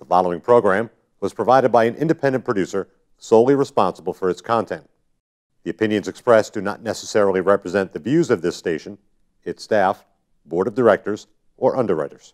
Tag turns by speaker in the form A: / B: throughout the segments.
A: The following program was provided by an independent producer solely responsible for its content. The opinions expressed do not necessarily represent the views of this station, its staff, board of directors, or underwriters.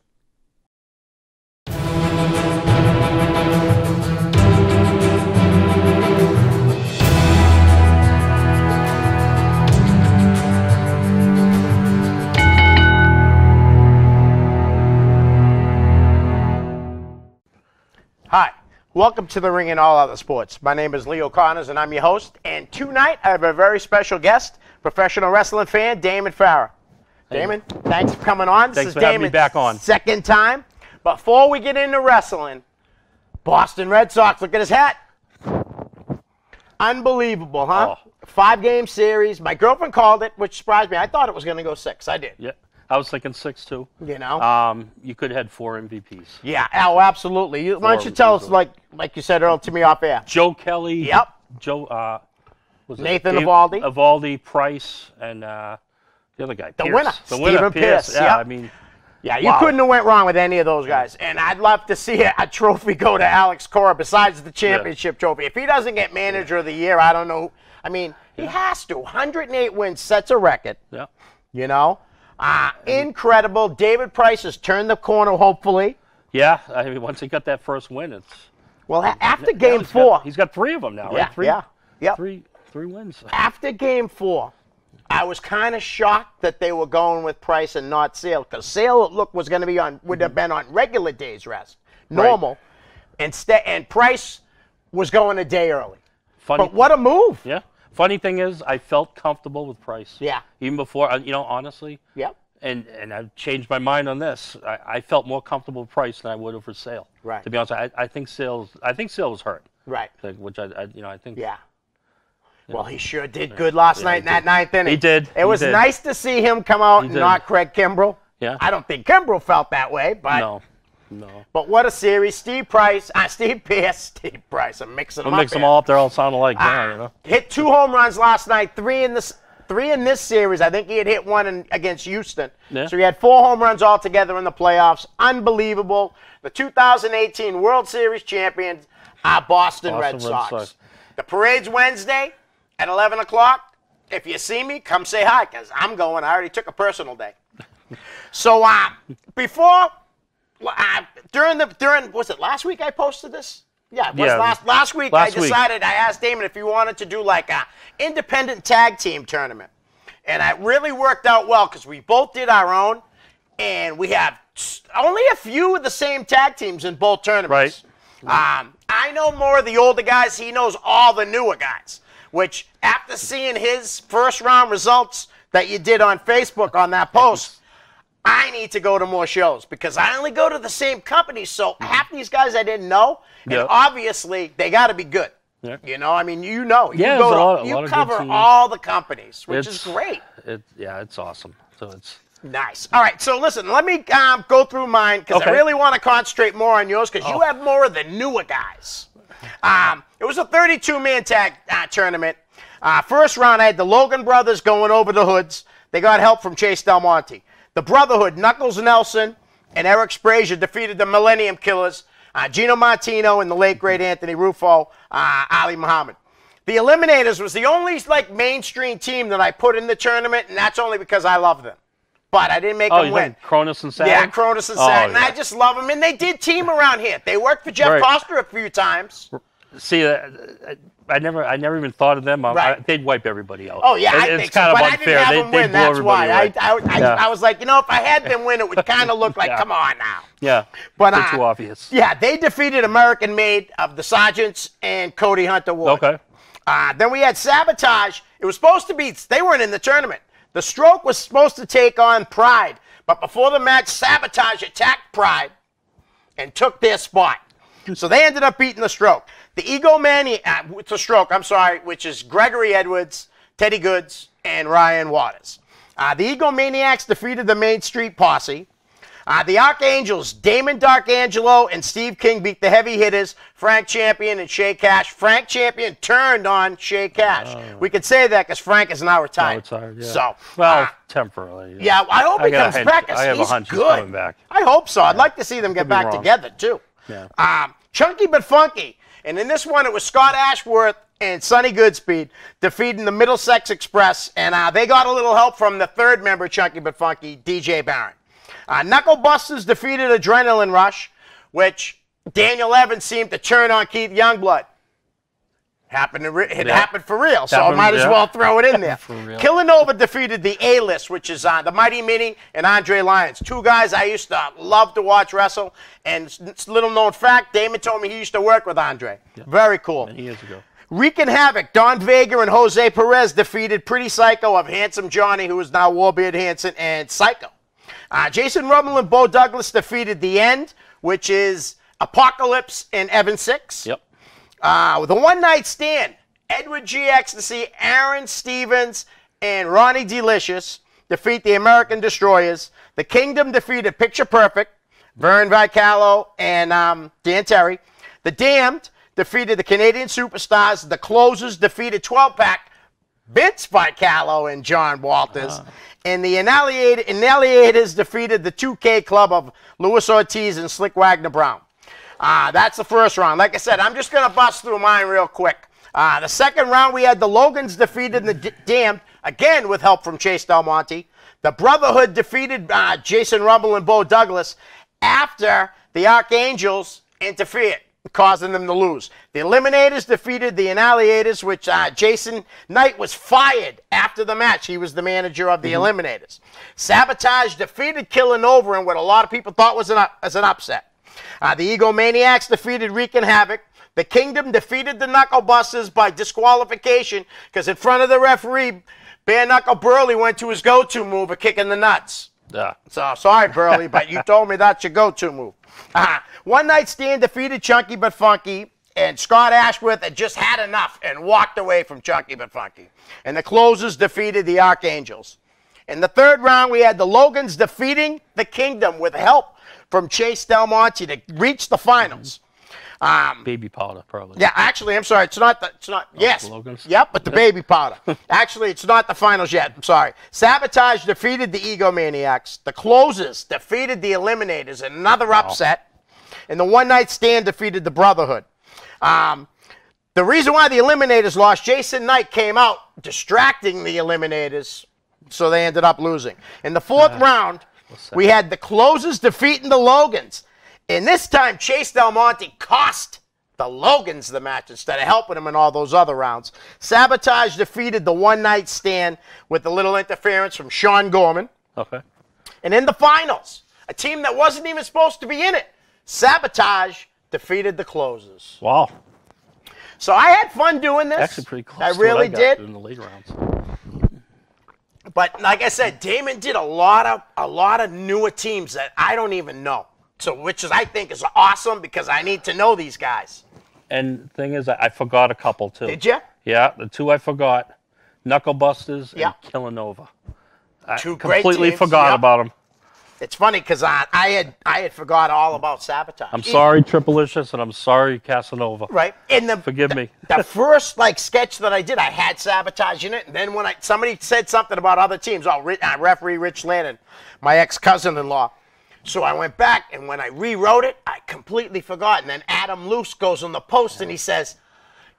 B: Hi, welcome to the Ring and All Other Sports. My name is Leo Connors, and I'm your host. And tonight, I have a very special guest, professional wrestling fan, Damon Farrar. Damon, thanks for coming on.
C: Thanks for having me back on.
B: Second time. Before we get into wrestling, Boston Red Sox, look at his hat. Unbelievable, huh?
C: Oh.
B: 5-game series. My girlfriend called it, which surprised me. I thought it was going to go 6. I did.
C: Yeah, I was thinking 6 too.
B: You know?
C: You could have had 4 MVPs.
B: Yeah, oh, absolutely. Why don't you tell us, like you said earlier to me off air?
C: Joe Kelly.
B: Yep.
C: Joe. Was
B: Nathan Eovaldi.
C: Eovaldi, Price, and the other guy.
B: The
C: Pierce.
B: winner.
C: The winner,
B: Stephen Pierce.
C: Yeah,
B: Yep.
C: I mean.
B: Yeah, you couldn't have went wrong with any of those guys. And I'd love to see a trophy go to Alex Cora besides the championship trophy. If he doesn't get manager of the year, I don't know. I mean, he has to. 108 wins sets a record.
C: Yeah.
B: You know? Incredible. David Price has turned the corner, hopefully.
C: Yeah, I mean, once he got that first win, it's.
B: Well, after game 4.
C: He's got 3 of them now, right? Three wins.
B: After game 4, I was kind of shocked that they were going with Price and not Sale, because Sale was going to be would have been on regular days rest, normal, and Price was going a day early. But what a move!
C: Yeah. Funny thing is, I felt comfortable with Price.
B: Yeah.
C: Even before, honestly.
B: Yep.
C: And I've changed my mind on this. I felt more comfortable with Price than I would have for Sale.
B: Right.
C: To be honest, I think Sale was hurt.
B: Right.
C: Which I think.
B: Yeah. Well, he sure did good last night in that 9th inning.
C: He did.
B: It was nice to see him come out and not Craig Kimbrell.
C: Yeah.
B: I don't think Kimbrell felt that way, but
C: No.
B: But what a series! Steve Pierce. I'm mixing them up.
C: Mix them all up. They're all sound alike now, you know.
B: Hit 2 home runs last night. 3 in this series. I think he had hit 1 against Houston. Yeah. So he had 4 home runs altogether in the playoffs. Unbelievable. The 2018 World Series champions are Boston Red Sox. The parade's Wednesday at 11 o'clock. If you see me, come say hi, because I'm going. I already took a personal day. So was it last week I posted this? Yeah, it was last week. I asked Damon if he wanted to do like a independent tag team tournament. And it really worked out well because we both did our own, and we have only a few of the same tag teams in both tournaments. Right. I know more of the older guys. He knows all the newer guys, which after seeing his first round results that you did on Facebook on that post, I need to go to more shows because I only go to the same companies. So half these guys I didn't know, and obviously they got to be good. Yep. You know, I mean, you cover all the companies, which is great.
C: It's awesome. So it's
B: nice. All right, so listen, let me go through mine because I really want to concentrate more on yours because you have more of the newer guys. It was a 32-man tag tournament. First round, I had the Logan brothers going over the hoods. They got help from Chase Del Monte. The Brotherhood, Knuckles Nelson and Eric Sprazier defeated the Millennium Killers, Gino Martino and the late great Anthony Rufo, Ali Muhammad. The Eliminators was the only mainstream team that I put in the tournament, and that's only because I love them. But I didn't make them win.
C: Cronus and Saturn?
B: Yeah, Cronus and Saturn. And I just love them, and they did team around here. They worked for Jeff Coster a few times.
C: See, I never even thought of them. They'd wipe everybody out.
B: Oh, yeah, I think
C: it's kind of unfair.
B: I didn't have them win, that's why. I was like, if I had them win, it would kind of look like, come on now.
C: Yeah,
B: but
C: too obvious.
B: Yeah, they defeated American Made of the Sergeants and Cody Hunter Ward.
C: Okay.
B: Then we had Sabotage. It was supposed to be, they weren't in the tournament. The Stroke was supposed to take on Pride. But before the match, Sabotage attacked Pride and took their spot. So they ended up beating the Stroke. The Egomaniacs, the Stroke, which is Gregory Edwards, Teddy Goods, and Ryan Waters. The Egomaniacs defeated the Main Street Posse. The Archangels, Damon Darkangelo and Steve King beat the heavy hitters, Frank Champion and Shea Cash. Frank Champion turned on Shea Cash. We could say that because Frank is now retired. So,
C: temporarily.
B: Yeah, I hope he comes back.
C: I have a hunch he's coming back.
B: I hope so. I'd like to see them get back together, too.
C: Yeah.
B: Chunky but funky. And in this one, it was Scott Ashworth and Sonny Goodspeed defeating the Middlesex Express. And they got a little help from the third member, Chunky but funky, DJ Barron. Knuckle Busters defeated Adrenaline Rush, which Daniel Evans seemed to turn on Keith Youngblood. It happened for real, so I might as well throw it in there. Killanova defeated the A-List, which is the Mighty Mini and Andre Lyons. Two guys I used to love to watch wrestle, and it's a little-known fact, Damon told me he used to work with Andre. Yeah. Very cool.
C: Many years ago.
B: Wreaking Havoc, Don Vega and Jose Perez defeated Pretty Psycho of Handsome Johnny, who is now Warbeard Hanson, and Psycho. Jason Rummel and Bo Douglas defeated The End, which is Apocalypse and Evan Six.
C: Yep.
B: With a one-night stand, Edward G. Ecstasy, Aaron Stevens, and Ronnie Delicious defeat the American Destroyers. The Kingdom defeated Picture Perfect, Vern Vicalo, and Dan Terry. The Damned defeated the Canadian Superstars. The Closers defeated 12-pack Vince Vicalo and John Walters. And the Annihilators defeated the 2K Club of Luis Ortiz and Slick Wagner Brown. That's the first round. Like I said, I'm just going to bust through mine real quick. The second round, we had the Logans defeated the Damned, again with help from Chase Del Monte. The Brotherhood defeated Jason Rummel and Bo Douglas after the Archangels interfered, causing them to lose. The Eliminators defeated the Annihilators, which Jason Knight was fired after the match. He was the manager of the Eliminators. Sabotage defeated Killanova in what a lot of people thought was an upset. The Egomaniacs defeated Wreaking Havoc. The Kingdom defeated the Knuckle Busters by disqualification because in front of the referee, Bare Knuckle Burley went to his go-to move of kicking the nuts.
C: Yeah.
B: So, sorry, Burley, but you told me that's your go-to move. One Night Stand defeated Chunky but Funky, and Scott Ashworth had just had enough and walked away from Chunky but Funky. And the Closers defeated the Archangels. In the third round, we had the Logans defeating the Kingdom with help from Chase Del Monte to reach the finals.
C: Baby powder, probably.
B: Yeah, actually, I'm sorry. Yes.
C: Logans?
B: Yep, but the baby powder. Actually, it's not the finals yet. I'm sorry. Sabotage defeated the Egomaniacs. The Closers defeated the Eliminators in another upset. And the One Night Stand defeated the Brotherhood. The reason why the Eliminators lost, Jason Knight came out distracting the Eliminators, so they ended up losing. In the fourth round, we had the Closers defeating the Logans. And this time, Chase Del Monte cost the Logans the match instead of helping him in all those other rounds. Sabotage defeated the One Night Stand with a little interference from Sean Gorman.
C: Okay.
B: And in the finals, a team that wasn't even supposed to be in it, Sabotage defeated the Closers.
C: Wow.
B: So I had fun doing this.
C: Actually pretty close.
B: I really did.
C: In the late rounds.
B: But like I said, Damon did a lot of newer teams that I don't even know. So, which is, I think, is awesome because I need to know these guys.
C: And the thing is, I forgot a couple, too.
B: Did you?
C: Yeah, the two I forgot, Knuckle Busters and Killanova. I
B: Two great
C: completely
B: teams.
C: forgot about them.
B: It's funny because I had forgot all about Sabotage.
C: I'm sorry, Triplicious, and I'm sorry, Casanova.
B: Right.
C: Forgive me.
B: The first sketch that I did, I had Sabotage in it, and then when somebody said something about other teams, referee Rich Lannon, my ex-cousin-in-law. So I went back, and when I rewrote it, I completely forgot. And then Adam Luce goes on the post, and he says,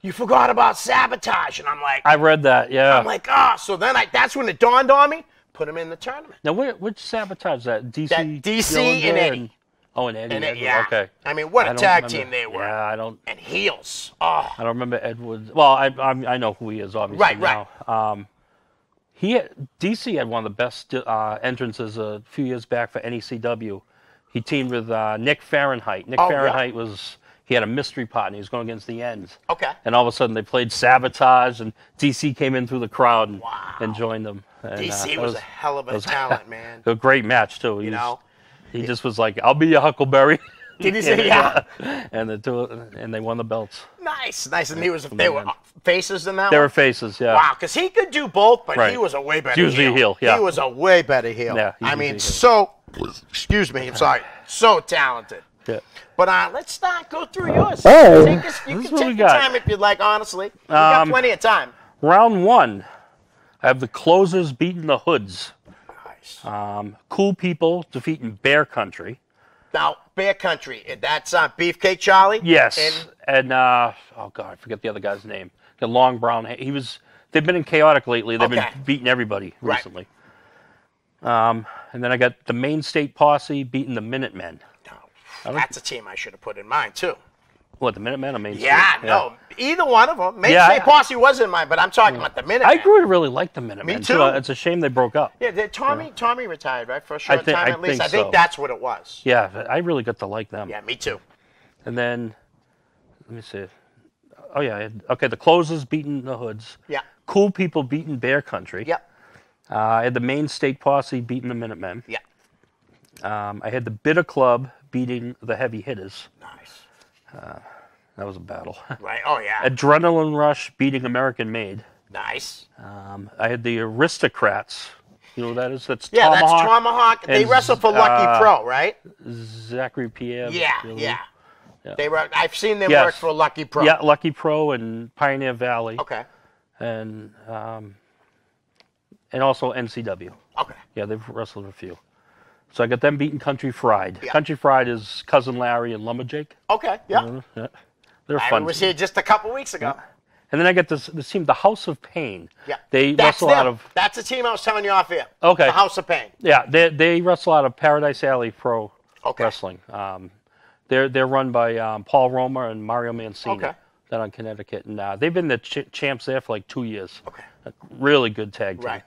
B: "You forgot about Sabotage." And I'm like,
C: I read that, yeah.
B: I'm like, so then that's when it dawned on me, put him in the tournament.
C: Now, which Sabotage is that? DC?
B: That DC and Eddie.
C: And Eddie.
B: And yeah.
C: Okay.
B: I mean, what a tag team they were.
C: Yeah, I don't.
B: And heels. Oh.
C: I don't remember Edwards. Well, I know who he is, obviously.
B: Right.
C: DC had one of the best entrances a few years back for NECW. He teamed with Nick Fahrenheit. Nick Fahrenheit he had a mystery partner. He was going against the Ends.
B: Okay.
C: And all of a sudden they played Sabotage, and DC came in through the crowd and joined them. And,
B: DC was a hell of a talent, man.
C: A great match too. He just was like, "I'll be your Huckleberry."
B: Did he say yeah?
C: And they won the belts.
B: Nice. And they were faces in that one?
C: They were faces, yeah.
B: Wow, because he could do both, but he was a way better heel.
C: Usually a heel, yeah.
B: He was a way better heel.
C: Yeah,
B: excuse me, I'm sorry, so talented.
C: Yeah.
B: But let's go through yours. You can take your time if you'd like, honestly. We got plenty of time.
C: Round one, I have the Closers beating the Hoods.
B: Nice.
C: Cool People defeating Bear Country.
B: Now, Bear Country, that's Beefcake Charlie?
C: Yes. And oh, God, I forget the other guy's name. The long brown hair. They've been in Chaotic lately. They've been beating everybody recently. And then I got the Maine State Posse beating the Minutemen.
B: No, that's a team I should have put in mine, too.
C: What, the Minutemen or Maine State?
B: No, either one of them. Maine State Posse was in mine, but I'm talking about the Minutemen.
C: I grew to really like the Minutemen.
B: Me too.
C: It's a shame they broke up.
B: Yeah, Tommy retired, right, for a short time at least. I think that's what it was.
C: Yeah, I really got to like them.
B: Yeah, me too.
C: And then, let me see. Oh, yeah. Okay, the Closers beating the Hoods.
B: Yeah.
C: Cool People beating Bear Country.
B: Yep.
C: I had the Maine State Posse beating the Minutemen.
B: Yeah.
C: I had the Bitter Club beating the Heavy Hitters.
B: Nice.
C: That was a battle.
B: Right. Oh, yeah.
C: Adrenaline Rush beating American Made.
B: Nice.
C: I had the Aristocrats. You know who that is? That's
B: Tomahawk.
C: Tomahawk.
B: That's Tomahawk. They wrestle for Lucky Pro, right?
C: Zachary Pierre.
B: Yeah. I've seen them work for Lucky Pro.
C: Yeah, Lucky Pro and Pioneer Valley.
B: Okay.
C: And also NCW.
B: Okay.
C: Yeah, they've wrestled a few. So I got them beating Country Fried.
B: Yeah.
C: Country Fried is Cousin Larry and Lumberjake.
B: Okay, yeah.
C: They're fun.
B: I was here just a couple weeks ago.
C: Yeah. And then I got this team, the House of Pain.
B: Yeah.
C: They wrestle out of...
B: That's the team I was telling you off here.
C: Okay.
B: The House of Pain.
C: Yeah, they wrestle out of Paradise Alley Pro Wrestling. They're run by Paul Roma and Mario Mancini.
B: Okay.
C: Down in Connecticut. And they've been the champs there for like 2 years.
B: Okay.
C: A really good tag team.
B: Right.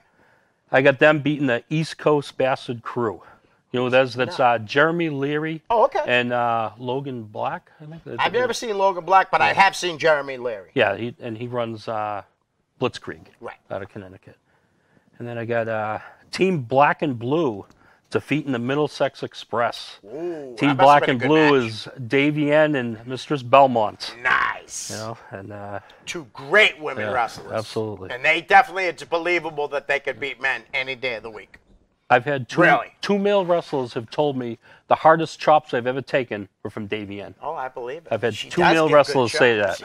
C: I got them beating the East Coast Bastard Crew. You know, that's Jeremy Leary and Logan Black, I think.
B: I've never seen Logan Black, but I have seen Jeremy Leary.
C: Yeah, he runs Blitzkrieg out of Connecticut. And then I got Team Black and Blue defeating the Middlesex Express.
B: Ooh,
C: Team Black and Blue is Davienne and Mistress Belmont.
B: Nice.
C: You know, and
B: two great women wrestlers.
C: Absolutely.
B: And they definitely, it's believable that they could beat men any day of the week.
C: I've had two male wrestlers have told me the hardest chops I've ever taken were from Davienne.
B: Oh, I believe it.
C: I've had two male wrestlers say that.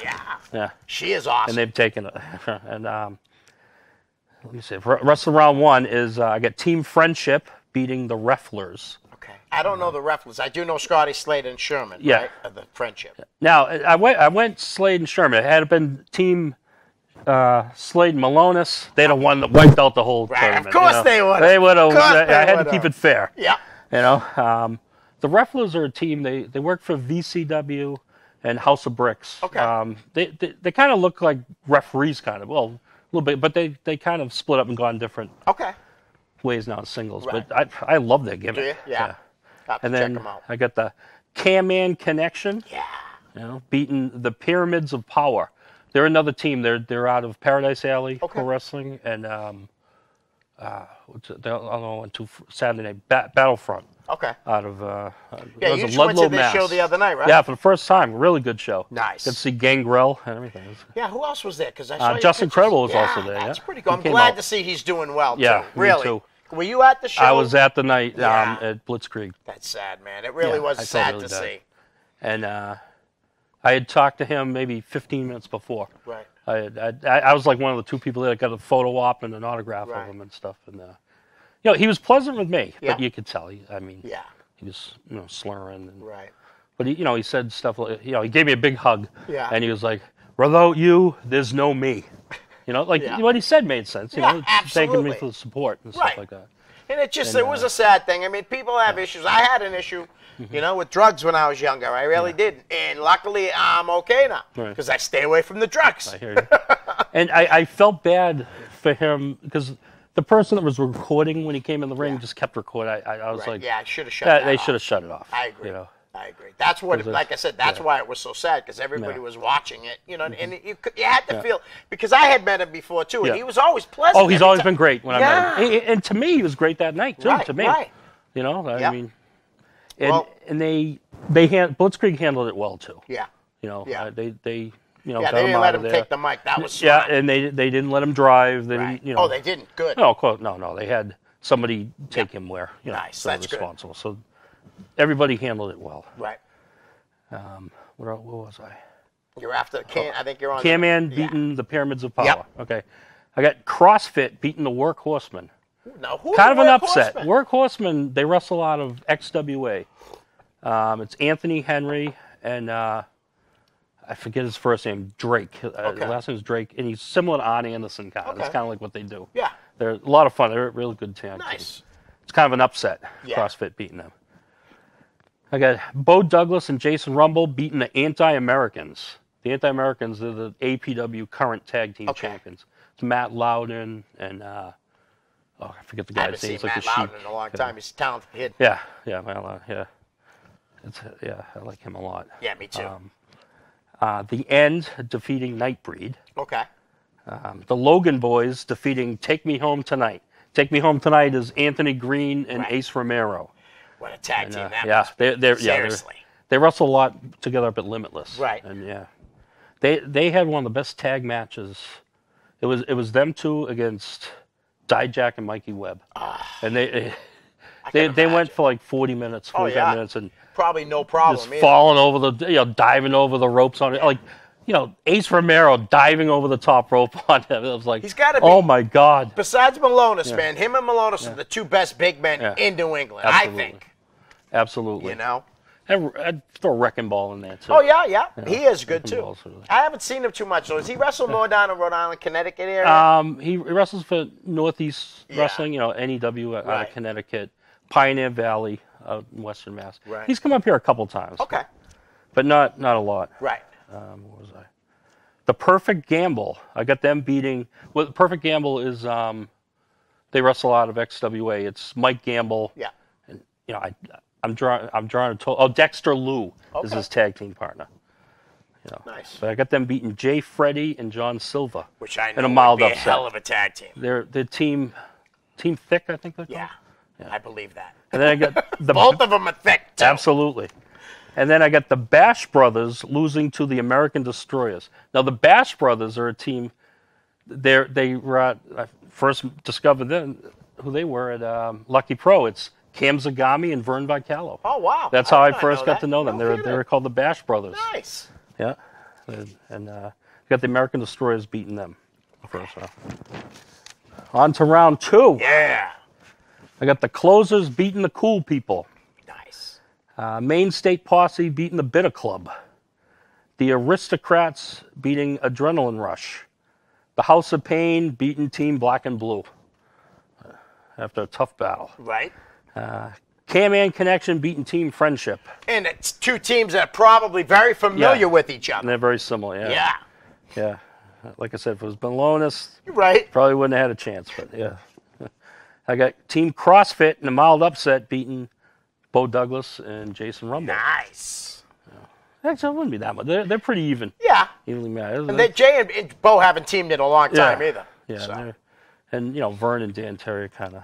B: Yeah. She is awesome.
C: And they've taken it. And let me see. Wrestle round one is I got Team Friendship beating the Wrestlers.
B: Okay. I don't know the Wrestlers. I do know Scotty Slade and Sherman.
C: Yeah.
B: Right? Of the Friendship.
C: Now I went Slade and Sherman. Had it been Team Slade and Malonis, they'd have won, wiped out the whole tournament.
B: Of course they would.
C: They would have. I had to keep it fair.
B: Yeah.
C: You know, the Wrestlers are a team. They work for VCW and House of Bricks.
B: Okay.
C: They kind of look like referees, kind of. Well, a little bit, but they kind of split up and gone different ways now in singles.
B: Right.
C: But I love their gimmick.
B: Do you? Yeah.
C: And then I got the Can-Man Connection.
B: Yeah.
C: You know, beating the Pyramids of Power. They're another team. They're out of Paradise Alley Pro Wrestling and what's it? I don't know, went to Saturday Night Battlefront.
B: Okay.
C: Out of
B: you just went to this show the other night, right?
C: Yeah, for the first time, really good show.
B: Nice.
C: Got to see Gangrel and everything.
B: Yeah, who else was there? Because I saw
C: Justin Credible was also there.
B: That's pretty cool. I'm glad to see he's doing well.
C: Yeah,
B: too. Really.
C: Me too.
B: Were you at the show?
C: I was at the night at Blitzkrieg.
B: That's sad, man. It really was sad to see.
C: And I had talked to him maybe 15 minutes before.
B: Right.
C: I was like one of the two people that got a photo op and an autograph of him and stuff. And you know, he was pleasant with me, but you could tell. He was slurring. And, But he said stuff like, he gave me a big hug. Yeah. And he was like, "Without you, there's no me." You know, like what he said made sense. You know, thanking me for the support and stuff like that.
B: And it was a sad thing. I mean, people have issues. I had an issue, with drugs when I was younger. I really did. And luckily, I'm okay now because I stay away from the drugs.
C: I hear you. And I felt bad for him because the person that was recording when he came in the ring just kept recording. I was like,
B: I should have shut that off.
C: They should have shut it off.
B: I agree.
C: You know?
B: I agree. That's what, like I said, that's why it was so sad because everybody was watching it, and you had to feel, because I had met him before too, and he was always pleasant.
C: Oh, he's always been great when I met him. And to me, he was great that night too. To me, you know, I mean, and Blitzkrieg handled it well too.
B: Yeah.
C: You know, they
B: they didn't let him take the mic. That was smart.
C: Yeah, and they didn't let him drive. They didn't,
B: Oh, they didn't. Good.
C: No, they had somebody take him where
B: nice.
C: That's responsible. Good. So everybody handled it well.
B: Right.
C: What was I?
B: You're after I think you're on.
C: Can-Man beating the Pyramids of Power. Yep. Okay. I got CrossFit beating the Work Horsemen.
B: Now, who's
C: kind of an upset. Work Horsemen, they wrestle out of XWA. It's Anthony Henry and I forget his first name, Drake. The last name is Drake, and he's similar to Arn Anderson kind of. That's kind of like what they do.
B: Yeah.
C: They're a lot of fun. They're a really good tag team.
B: Nice.
C: It's kind of an upset, CrossFit beating them. I got Bo Douglas and Jason Rumble beating the Anti-Americans. The Anti-Americans are the APW current tag team champions. It's Matt Loudon and I forget the guy's name.
B: It's like Matt Loudon in a long time. He's a talented kid.
C: Yeah, Matt Loudon. Yeah, I like him a lot.
B: Yeah, me too.
C: The End defeating Nightbreed.
B: Okay.
C: The Logan Boys defeating Take Me Home Tonight. Take Me Home Tonight is Anthony Green and Ace Romero.
B: What a tag team that was.
C: Seriously. They wrestle a lot together up at Limitless.
B: Right.
C: And they had one of the best tag matches. It was them two against Dijak and Mikey Webb. And they went for like 40 minutes, 45 minutes, and
B: probably no problem.
C: Just falling over diving over the ropes on it, like. Ace Romero diving over the top rope on him. It was like,
B: he's got to be.
C: Oh my God!
B: Besides Malonis, man, him and Malonis are the two best big men in New England.
C: Absolutely.
B: I think.
C: Absolutely. I'd throw a Wrecking Ball in there too.
B: Oh yeah. He is good too. I haven't seen him too much. So does he wrestle more down in Rhode Island, Connecticut area?
C: He wrestles for Northeast Wrestling. NEW out of Connecticut, Pioneer Valley out in Western Mass.
B: Right.
C: He's come up here a couple times.
B: Okay.
C: But not a lot.
B: Right.
C: What was I? The Perfect Gamble. I got them beating. Well, the Perfect Gamble is they wrestle out of XWA. It's Mike Gamble.
B: Yeah.
C: And I'm drawing a total. Oh, Dexter Lou is his tag team partner.
B: Nice.
C: But I got them beating Jay Freddy and John Silva.
B: Which I know
C: in a mild
B: would be
C: upset.
B: a hell of a tag team.
C: They're team thick, I think they're called.
B: Yeah. I believe that.
C: And then I got
B: both of them are thick too.
C: Absolutely. And then I got the Bash Brothers losing to the American Destroyers. Now, the Bash Brothers are a team. They were I first discovered them, who they were at Lucky Pro. It's Cam Zagami and Vern Vicalo.
B: Oh, wow.
C: That's how I first got to know them. They were called the Bash Brothers.
B: Nice.
C: Yeah. And got the American Destroyers beating them first round. On to round 2.
B: Yeah.
C: I got the Closers beating the Cool People. Maine State Posse beating the Bitter Club. The Aristocrats beating Adrenaline Rush. The House of Pain beating Team Black and Blue. After a tough battle.
B: Right.
C: K-Man Connection beating Team Friendship.
B: And it's two teams that are probably very familiar with each other.
C: And they're very similar, Yeah. Like I said, if it was Belonis, probably wouldn't have had a chance, but yeah. I got Team CrossFit in a mild upset beating Bo Douglas and Jason Rumble.
B: Nice.
C: Actually, it wouldn't be that much. They're pretty even.
B: Yeah.
C: Evenly matched.
B: And Jay and Bo haven't teamed in a long time either.
C: Yeah.
B: So.
C: And Vern and Dan Terry kind of.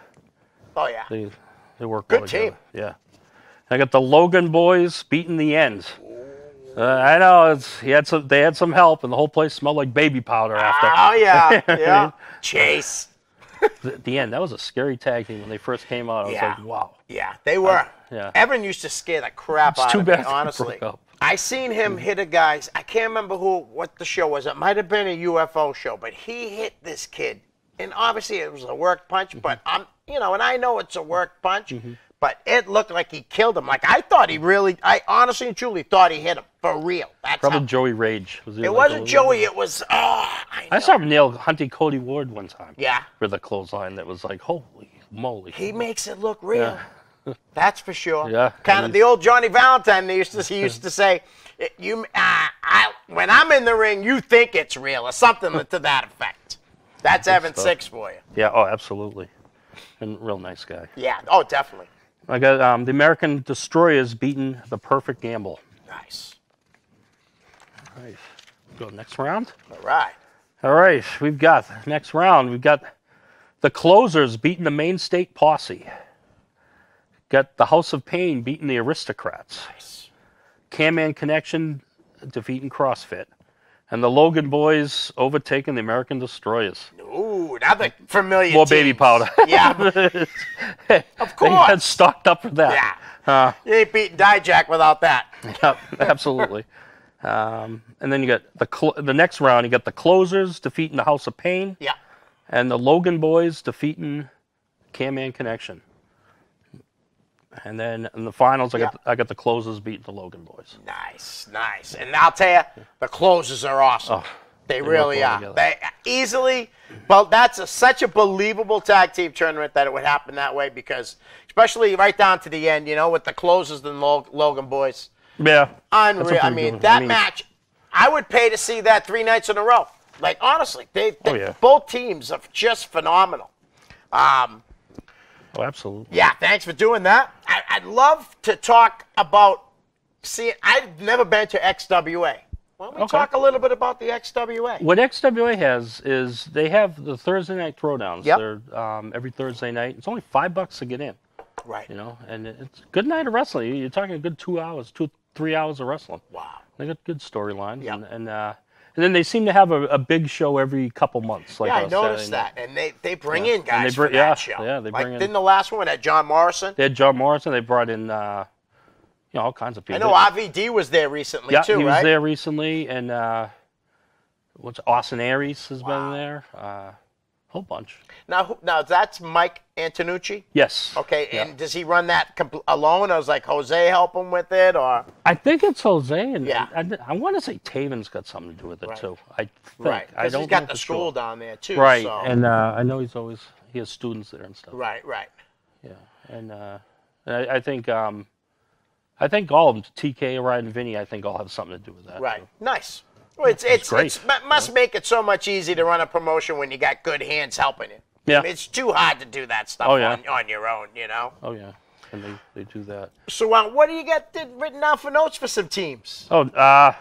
B: Oh yeah.
C: They work
B: good
C: well
B: team.
C: Together. Yeah. I got the Logan Boys beating the Ends. I know they had some help, and the whole place smelled like baby powder after.
B: Oh yeah. Chase.
C: The End. That was a scary tag team when they first came out. I was like, wow.
B: Yeah, they were. Evan used to scare the crap out of me, honestly. I seen him hit a guy. I can't remember what the show was. It might have been a UFO show, but he hit this kid, and obviously it was a work punch. But and I know it's a work punch, but it looked like he killed him. Like I honestly and truly thought he hit him for real. That's
C: probably Joey Rage.
B: It wasn't Joey. It was.
C: I saw him nail Hunty Cody Ward one time.
B: Yeah.
C: With a clothesline that was like, holy moly.
B: He makes it look real. Yeah. That's for sure.
C: Yeah.
B: Kind of the old Johnny Valentine. He used to say, when I'm in the ring, you think it's real, or something to that effect. That's Evan Six for you.
C: Yeah. Oh, absolutely. And real nice guy.
B: Yeah. Oh, definitely.
C: I got the American Destroyers beating the Perfect Gamble.
B: Nice.
C: All right. Go next round.
B: All right.
C: We've got next round. We've got the Closers beating the Maine State Posse. Got the House of Pain beating the Aristocrats.
B: Nice.
C: K-Man Connection defeating CrossFit. And the Logan Boys overtaking the American Destroyers.
B: Ooh, another familiar
C: More
B: teams.
C: Baby powder.
B: Yeah. Of course.
C: They had stocked up for that.
B: Yeah. You ain't beating Dijak without that.
C: Yep, absolutely. And then you got the next round, you got the Closers defeating the House of Pain.
B: Yeah.
C: And the Logan Boys defeating K-Man Connection. And then in the finals, I got the closers beating the Logan boys.
B: Nice, nice. And I'll tell you, the closers are awesome.
C: Oh,
B: they really are. They easily, well, that's such a believable tag team tournament that it would happen that way because, especially right down to the end, with the closers and Logan boys.
C: Yeah.
B: Unreal. I mean, that match, I would pay to see that 3 nights in a row. Like, honestly, both teams are just phenomenal.
C: Oh, absolutely.
B: Yeah, thanks for doing that. I'd love to talk about, I've never been to XWA. Why don't we talk a little bit about the XWA?
C: What XWA has is they have the Thursday night throwdowns. Yep. They're every Thursday night. It's only $5 to get in.
B: Right.
C: And it's a good night of wrestling. You're talking a good 2 hours, 3 hours of wrestling.
B: Wow.
C: They got good storylines.
B: Yep.
C: And then they seem to have a big show every couple months. Like
B: I noticed that. And they bring in guys for that show.
C: Yeah, they bring in.
B: Didn't the last one had John Morrison?
C: They had John Morrison. They brought in all kinds of people.
B: I know RVD was there recently too, right?
C: Yeah, he was there recently. And Austin Aries has been there. Whole bunch.
B: Now that's Mike Antonucci?
C: Yes.
B: Okay, and does he run that alone, or is like Jose help him with it, or?
C: I think it's Jose, and I want to say Taven's got something to do with it too. I think.
B: Right, because he's got the school down there too.
C: Right,
B: so.
C: and I know he has students there and stuff.
B: Right.
C: Yeah, and I think all of them, TK, Ryan, and Vinny, I think all have something to do with that.
B: Right,
C: too.
B: nice. Well, it must make it so much easier to run a promotion when you got good hands helping you.
C: Yeah.
B: I mean, it's too hard to do that stuff on your own,
C: Oh, yeah. And they do that.
B: So what do you got written down for notes for some teams?
C: Oh,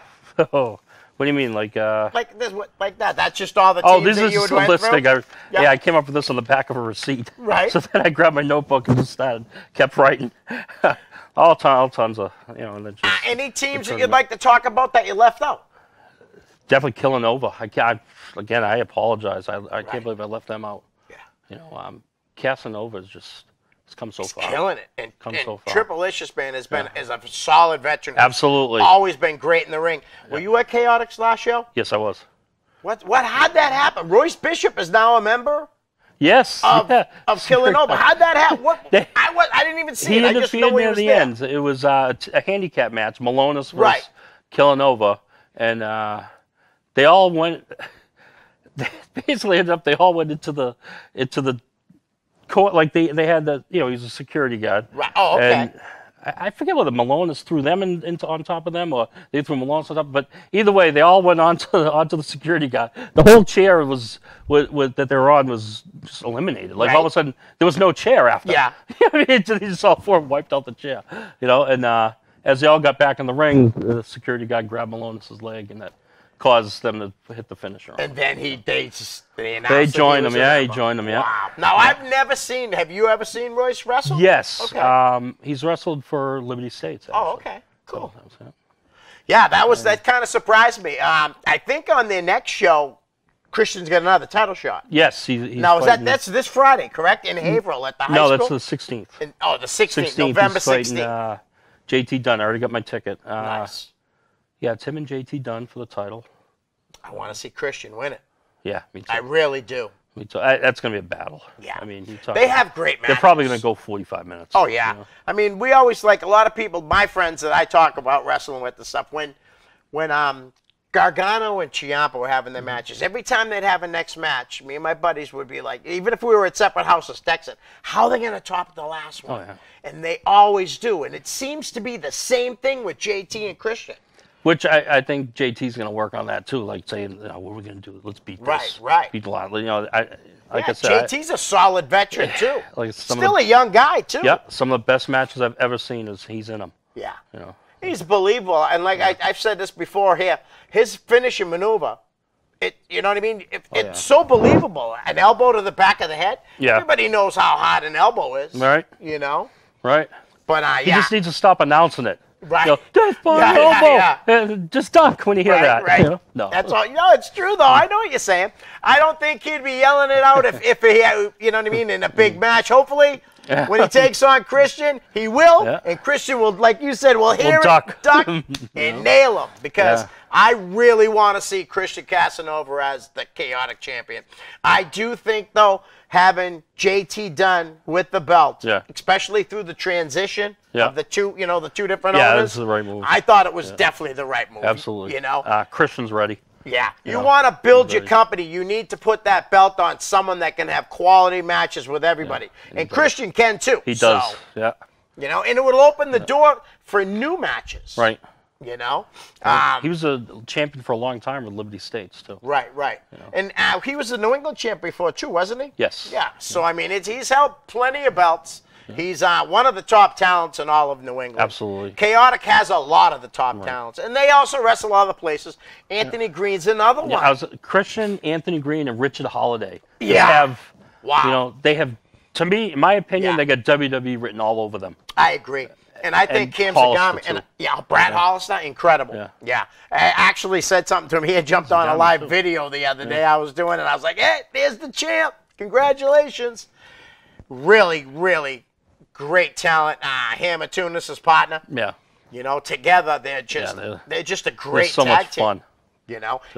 C: what do you mean? Like
B: this, like that? That's just all the teams that you would went through?
C: I came up with this on the back of a receipt.
B: Right.
C: So then I grabbed my notebook and just kept writing. all tons of, and then just...
B: any teams that you'd like to talk about that you left out?
C: Definitely Killanova. I apologize. I can't believe I left them out.
B: Yeah.
C: Casanova's it's come so far.
B: Killing it. And
C: so far.
B: Triple-licious man is a solid veteran.
C: Absolutely.
B: Always been great in the ring. Were you at Chaotix last show?
C: Yes, I was.
B: How'd that happen? Royce Bishop is now a member?
C: Yes.
B: Of Killanova. How'd that happen? I didn't even see it. I just know he was there.
C: End. It was a handicap match. Malonis versus Killanova. And they all went. They basically ended up. They all went into the court. Like they had the. He's a security guard.
B: Right. Oh, okay.
C: And I forget whether Malonis threw them into on top of them or they threw Malonis on top. But either way, they all went onto the security guard. The whole chair that they were on was just eliminated. Like all of a sudden, there was no chair after.
B: Yeah.
C: They just all four wiped out the chair. And as they all got back in the ring, the security guard grabbed Malonis' leg, and that caused them to hit the finisher.
B: And then they
C: joined him. Yeah, he joined him. Yeah.
B: Wow. Now I've never seen. Have you ever seen Royce wrestle?
C: Yes.
B: Okay.
C: He's wrestled for Liberty States. Actually.
B: Oh, okay. Cool. That kind of surprised me. I think on their next show, Christian's got another title shot.
C: Yes, he's
B: now that's this Friday, correct? In Haverhill at the high school.
C: No, that's the 16th.
B: The 16th, November 16th.
C: JT Dunn. I already got my ticket.
B: Nice.
C: Yeah, it's him and JT Dunn for the title.
B: I want to see Christian win it.
C: Yeah, me too.
B: I really do.
C: Me too. That's going to be a battle.
B: Yeah.
C: I mean,
B: they have great matches.
C: They're probably going to go 45 minutes.
B: Oh, yeah. I mean, we always, like a lot of people, my friends that I talk about wrestling with and stuff, when Gargano and Ciampa were having their matches, every time they'd have a next match, me and my buddies would be like, even if we were at separate houses texting, how are they going to top the last one?
C: Oh, yeah.
B: And they always do. And it seems to be the same thing with JT and Christian.
C: Which I think JT's going to work on that too, like saying, what are we going to do? Let's beat this.
B: Right.
C: Beat a lot. I said,
B: JT's a solid veteran too.
C: Like
B: still a young guy too.
C: Yeah, some of the best matches I've ever seen he's in them.
B: Yeah. He's believable, and I've said this before here, his finishing maneuver, you know what I mean? It's so believable. An elbow to the back of the head.
C: Yeah.
B: Everybody knows how hard an elbow is.
C: Right. Right.
B: But
C: he just needs to stop announcing it.
B: Right.
C: Elbow. Just dunk when you hear that.
B: Right.
C: No.
B: That's all. It's true though. I know what you're saying. I don't think he'd be yelling it out if he had, you know what I mean, in a big match. Hopefully, when he takes on Christian, he will, and Christian will, like you said, will hear it, duck, and nail him. Because I really want to see Christian Casanova as the Chaotic champion. I do think, though, having JT Dunn with the belt, especially through the transition of the two, the two different owners.
C: That's the right move.
B: I thought it was definitely the right move.
C: Absolutely. Christian's ready.
B: Yeah. You want to build your company, you need to put that belt on someone that can have quality matches with everybody. And Christian can, too.
C: He does, and
B: it would open the door for new matches.
C: Right.
B: He
C: was a champion for a long time with Liberty States, too.
B: Right. And he was a New England champ before, too, wasn't he?
C: Yes.
B: Yeah. So, I mean, he's held plenty of belts. He's one of the top talents in all of New England.
C: Absolutely.
B: Chaotic has a lot of the top talents. And they also wrestle other places. Anthony Green's another one.
C: Christian, Anthony Green, and Richard Holiday.
B: Yeah.
C: They have, to me, in my opinion, they got WWE written all over them.
B: I agree. And I think Cam Zagami, and Brad Hollister, incredible. Yeah. I actually said something to him. He had jumped on a live video the other day I was doing, and I was like, hey, there's the champ. Congratulations. Really, really great talent. Hammer Tunis, his partner.
C: Yeah.
B: Together they're just a great
C: so
B: tag
C: much
B: team.
C: Fun.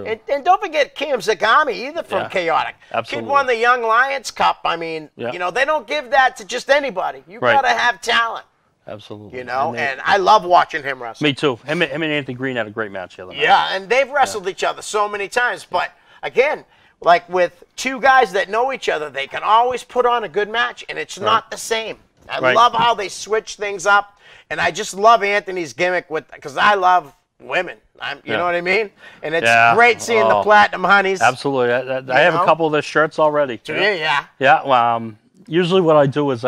B: And don't forget Cam Zagami either from Chaotic.
C: Absolutely.
B: Kid won the Young Lions Cup. I mean, they don't give that to just anybody. You got to have talent.
C: Absolutely.
B: And I love watching him wrestle.
C: Me too. Him and Anthony Green had a great match the other night.
B: Yeah, and they've wrestled each other so many times. But, again, like with two guys that know each other, they can always put on a good match, and it's not the same. I love how they switch things up, and I just love Anthony's gimmick because I love women. You know what I mean? And it's great seeing the Platinum Honeys.
C: Absolutely. I have a couple of their shirts already.
B: Yeah.
C: Yeah. Usually what I do is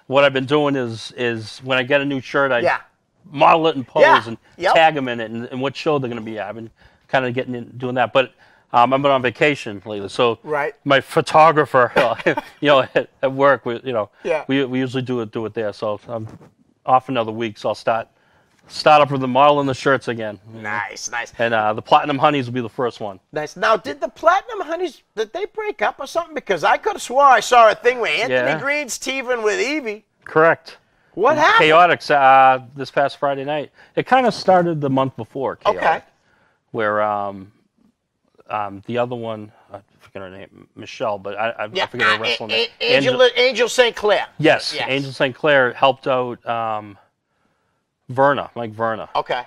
C: what I've been doing is when I get a new shirt, I model it and pose and tag them in it and what show they're going to be at. I've been kind of doing that. But I've been on vacation lately, so my photographer, at work, we usually do it there. So I'm off another week, so I'll start up with the model and the shirts again.
B: Nice.
C: And the Platinum Honeys will be the first one.
B: Nice. Now, did the Platinum Honeys, did they break up or something? Because I could have swore I saw a thing where Anthony Green's teaming with Evie.
C: Correct.
B: What happened?
C: Chaotix this past Friday night. It kind of started the month before Chaotic, where the other one, I forget her name, Michelle, but I forget her wrestling name.
B: Angel St. Clair.
C: Yes, Angel St. Clair helped out Mike Verna.
B: Okay.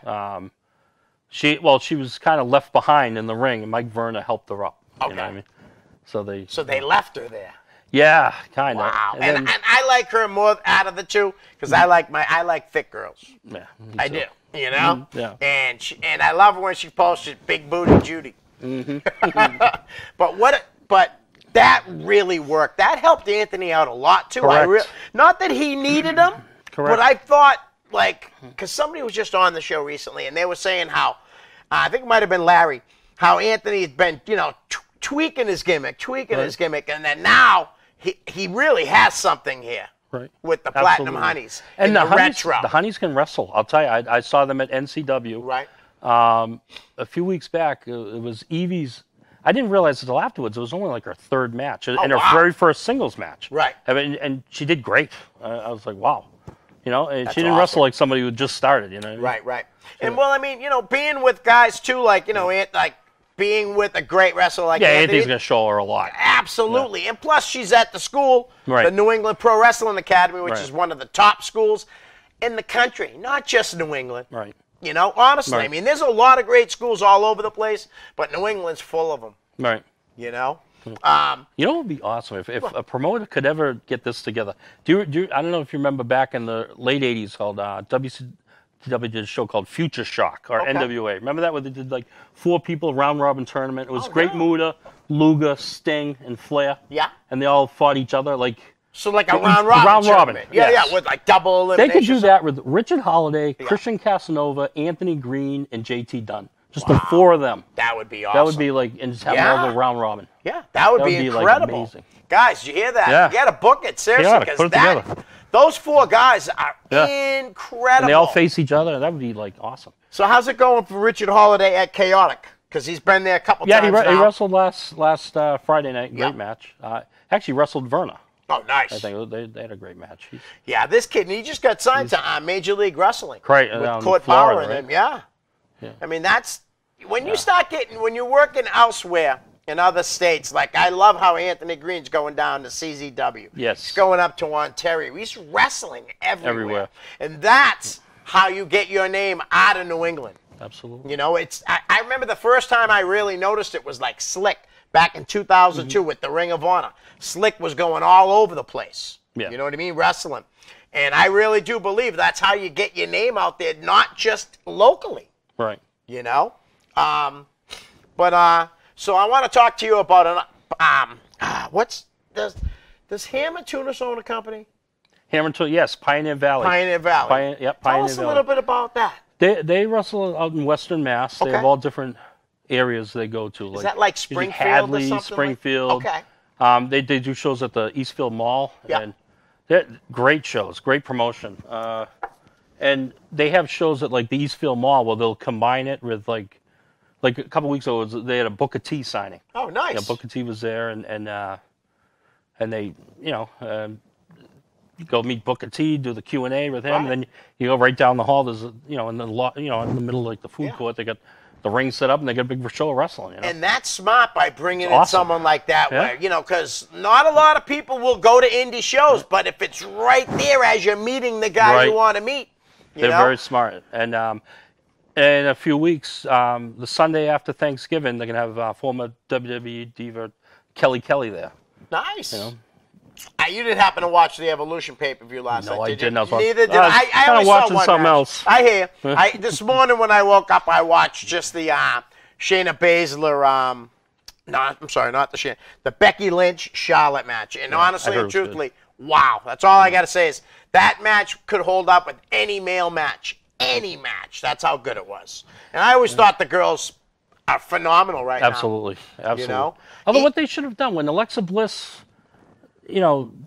C: She was kind of left behind in the ring, and Mike Verna helped her up.
B: Okay.
C: You know what I mean?
B: So they left her there.
C: Yeah, kind of.
B: Wow. And I like her more out of the two because I like thick girls.
C: Yeah.
B: I do. Yeah. And I love her when she posted Big Booty Judy. But that really worked. That helped Anthony out a lot too. Not that he needed them, but I thought because somebody was just on the show recently and they were saying how I think it might have been Larry, how Anthony's been tweaking his gimmick, and then now he really has something here.
C: Right.
B: With the Platinum Honeys
C: and the
B: retro.
C: The Honeys can wrestle. I'll tell you, I saw them at NCW.
B: Right.
C: A few weeks back, it was Evie's. I didn't realize until afterwards it was only like her third match and her very first singles match.
B: Right.
C: I mean, and she did great. I was like, wow. And
B: That's
C: she didn't wrestle like somebody who just started.
B: Right. And well, I mean, being with guys too, like being with a great wrestler like Anthony.
C: Anthony's gonna show her a lot.
B: Absolutely. And plus, she's at the school, the New England Pro Wrestling Academy, which is one of the top schools in the country, not just New England.
C: Right.
B: Honestly, I mean, there's a lot of great schools all over the place, but New England's full of them.
C: Right.
B: What
C: would be awesome if a promoter could ever get this together. I don't know if you remember back in the late '80s, called WCW did a show called Future Shock or NWA. Remember that where they did like 4 people round robin tournament? It was Great Muta, Luger, Sting, and Flair.
B: Yeah.
C: And they all fought each other
B: So like a round robin.
C: Yeah,
B: with like double elimination.
C: They could do that with Richard Holiday, Christian Casanova, Anthony Green, and JT Dunn. Just the 4 of them.
B: That would be awesome.
C: That would be and just have them all go round robin.
B: Yeah, that would be incredible.
C: Amazing.
B: Guys, you hear that?
C: Yeah.
B: You got to book it, seriously, because those 4 guys are incredible.
C: And they all face each other. That would be awesome.
B: So how's it going for Richard Holiday at Chaotic? Because he's been there a couple times now.
C: He wrestled last Friday night. Great match. Actually wrestled Verna.
B: Oh, nice.
C: I think they had a great match.
B: This kid, he just got signed to Major League Wrestling.
C: Right.
B: With Court Power and him. Yeah. I mean, that's, when you start when you're working elsewhere in other states, like I love how Anthony Green's going down to CZW.
C: Yes.
B: He's going up to Ontario. He's wrestling everywhere. And that's how you get your name out of New England.
C: Absolutely.
B: You know, I remember the first time I really noticed it was like Slick back in 2002 with the Ring of Honor. Slick was going all over the place.
C: Yeah.
B: You know what I mean? Wrestling. And I really do believe that's how you get your name out there, not just locally.
C: Right.
B: You know? So I want to talk to you about does Hammer Tunis own a company?
C: Hammer Tunis, yes, Pioneer Valley.
B: Pioneer Valley.
C: Pioneer
B: Tell us a little bit about that.
C: They wrestle out in Western Mass.
B: Okay.
C: They have all different areas they go to.
B: Is that like Springfield
C: Hadley,
B: or something?
C: Springfield.
B: Okay.
C: They do shows at the Eastfield Mall.
B: Yeah.
C: And they're great shows, great promotion. And they have shows at like the Eastfield Mall where they'll combine it with like a couple weeks ago they had a Booker T signing.
B: Oh, nice.
C: Yeah, Booker T was there, and they you go meet Booker T, do the Q&A with him,
B: right.
C: and then you go right down the hall. There's in the middle of like the food court, they got the ring set up, and they got a big show of wrestling. You know?
B: And that's smart by bringing in someone like that, where, because not a lot of people will go to indie shows, but if it's right there as you're meeting the guy you want to meet,
C: they're very smart. And in a few weeks, the Sunday after Thanksgiving, they're gonna have former WWE diva Kelly there.
B: Nice. You know? You didn't happen to watch the Evolution pay-per-view last night,
C: No, I
B: did
C: didn't.
B: you? Neither did I. I
C: only
B: saw
C: watching
B: one
C: something
B: match.
C: else.
B: I hear. This morning when I woke up, I watched just the Shayna Baszler. No, I'm sorry, not the Shayna. The Becky Lynch Charlotte match. And honestly and truthfully, wow. That's all I got to say is that match could hold up with any male match. Any match. That's how good it was. And I always thought the girls are phenomenal right now.
C: Absolutely.
B: You know?
C: Although what they should have done when Alexa Bliss,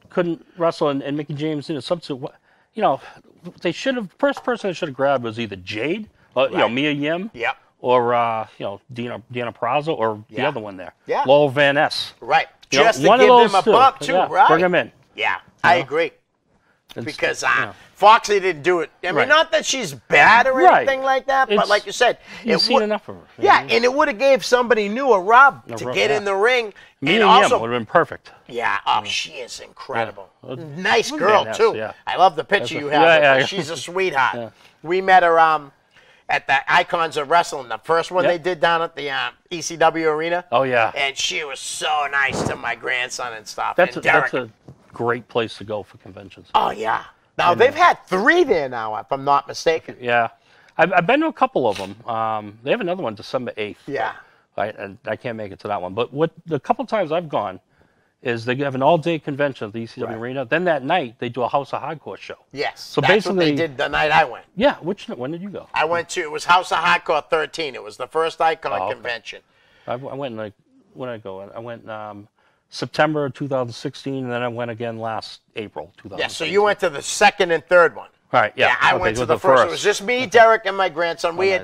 C: couldn't wrestle and Mickey James in a substitute, they should have. First person they should have grabbed was either Jade, Mia Yim, or Dina Peraza, or the other one there, Laurel Van Ness.
B: Right. Just to give them a bump too, right?
C: Bring them in.
B: Yeah, I agree. Because Foxy didn't do it. I mean, not that she's bad or anything like that, but like you said,
C: you've seen enough of her.
B: Yeah, and it would have gave somebody new a rub to get in the ring.
C: Mia Yim would have been perfect.
B: Yeah, she is incredible. Nice girl too. Yeah. I love the picture you have of her. She's a sweetheart. Yeah. We met her at the Icons of Wrestling, the first one they did down at the ECW Arena.
C: Oh yeah.
B: And she was so nice to my grandson and stuff.
C: That's a great place to go for conventions.
B: Oh yeah. Now they've had 3 there now, if I'm not mistaken.
C: Yeah, I've been to a couple of them. They have another one December 8th.
B: Yeah.
C: And I can't make it to that one. But the couple times I've gone is they have an all-day convention at the ECW Arena. Then that night they do a House of Hardcore show.
B: Yes.
C: So
B: that's
C: basically,
B: what they did the night I went.
C: Yeah. When did you go?
B: I went to, it was House of Hardcore 13. It was the first Icon convention.
C: I went when I go. I went September 2016, and then I went again last April 2016.
B: Yeah, so you went to the second and third one.
C: Right, yeah.
B: I went to the first. It was just me, Derek, and my grandson. We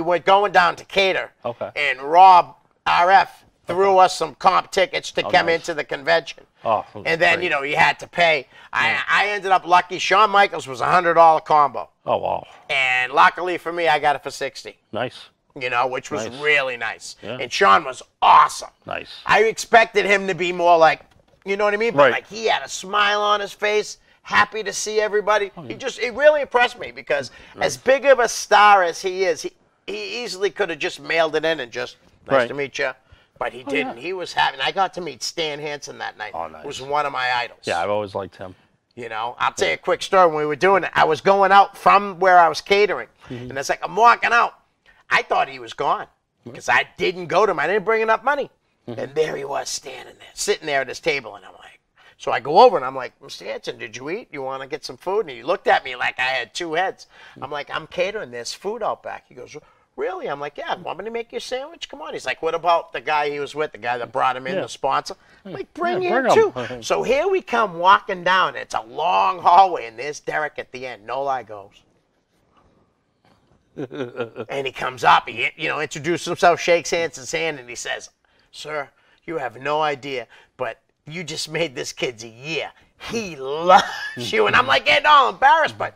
B: went going down to Cater.
C: Okay.
B: And Rob, RF, threw us some comp tickets to come into the convention.
C: Oh,
B: and then, you had to pay. I ended up lucky. Shawn Michaels was a $100 combo.
C: Oh, wow.
B: And luckily for me, I got it for $60.
C: Nice.
B: Which was really nice. Yeah. And Shawn was awesome.
C: Nice.
B: I expected him to be more like, you know what I mean? But
C: right.
B: He had a smile on his face, happy to see everybody. He really impressed me because as big of a star as he is, he easily could have just mailed it in and just, nice to meet you. But he didn't. Yeah. He was happy. I got to meet Stan Hansen that night.
C: Oh, nice.
B: He was one of my idols.
C: Yeah, I've always liked him.
B: I'll tell you a quick story. When we were doing it, I was going out from where I was catering. Mm-hmm. And it's like, I'm walking out. I thought he was gone because I didn't go to him. I didn't bring enough money. Mm-hmm. And there he was standing there, sitting there at his table. And I'm like, so I go over and I'm like, Mr. Hansen, did you eat? You want to get some food? And he looked at me like I had 2 heads. I'm like, I'm catering. There's food out back. He goes, really? I'm like, yeah. Want me to make you a sandwich? Come on. He's like, what about the guy he was with, the guy that brought him in, the sponsor? I'm like, bring him too. So here we come walking down. It's a long hallway, and there's Derek at the end. No lie goes. And he comes up, he introduces himself, shakes Hanson's hand, and he says, sir, you have no idea, but you just made this kid's a year. He loves you. And I'm like getting all embarrassed, but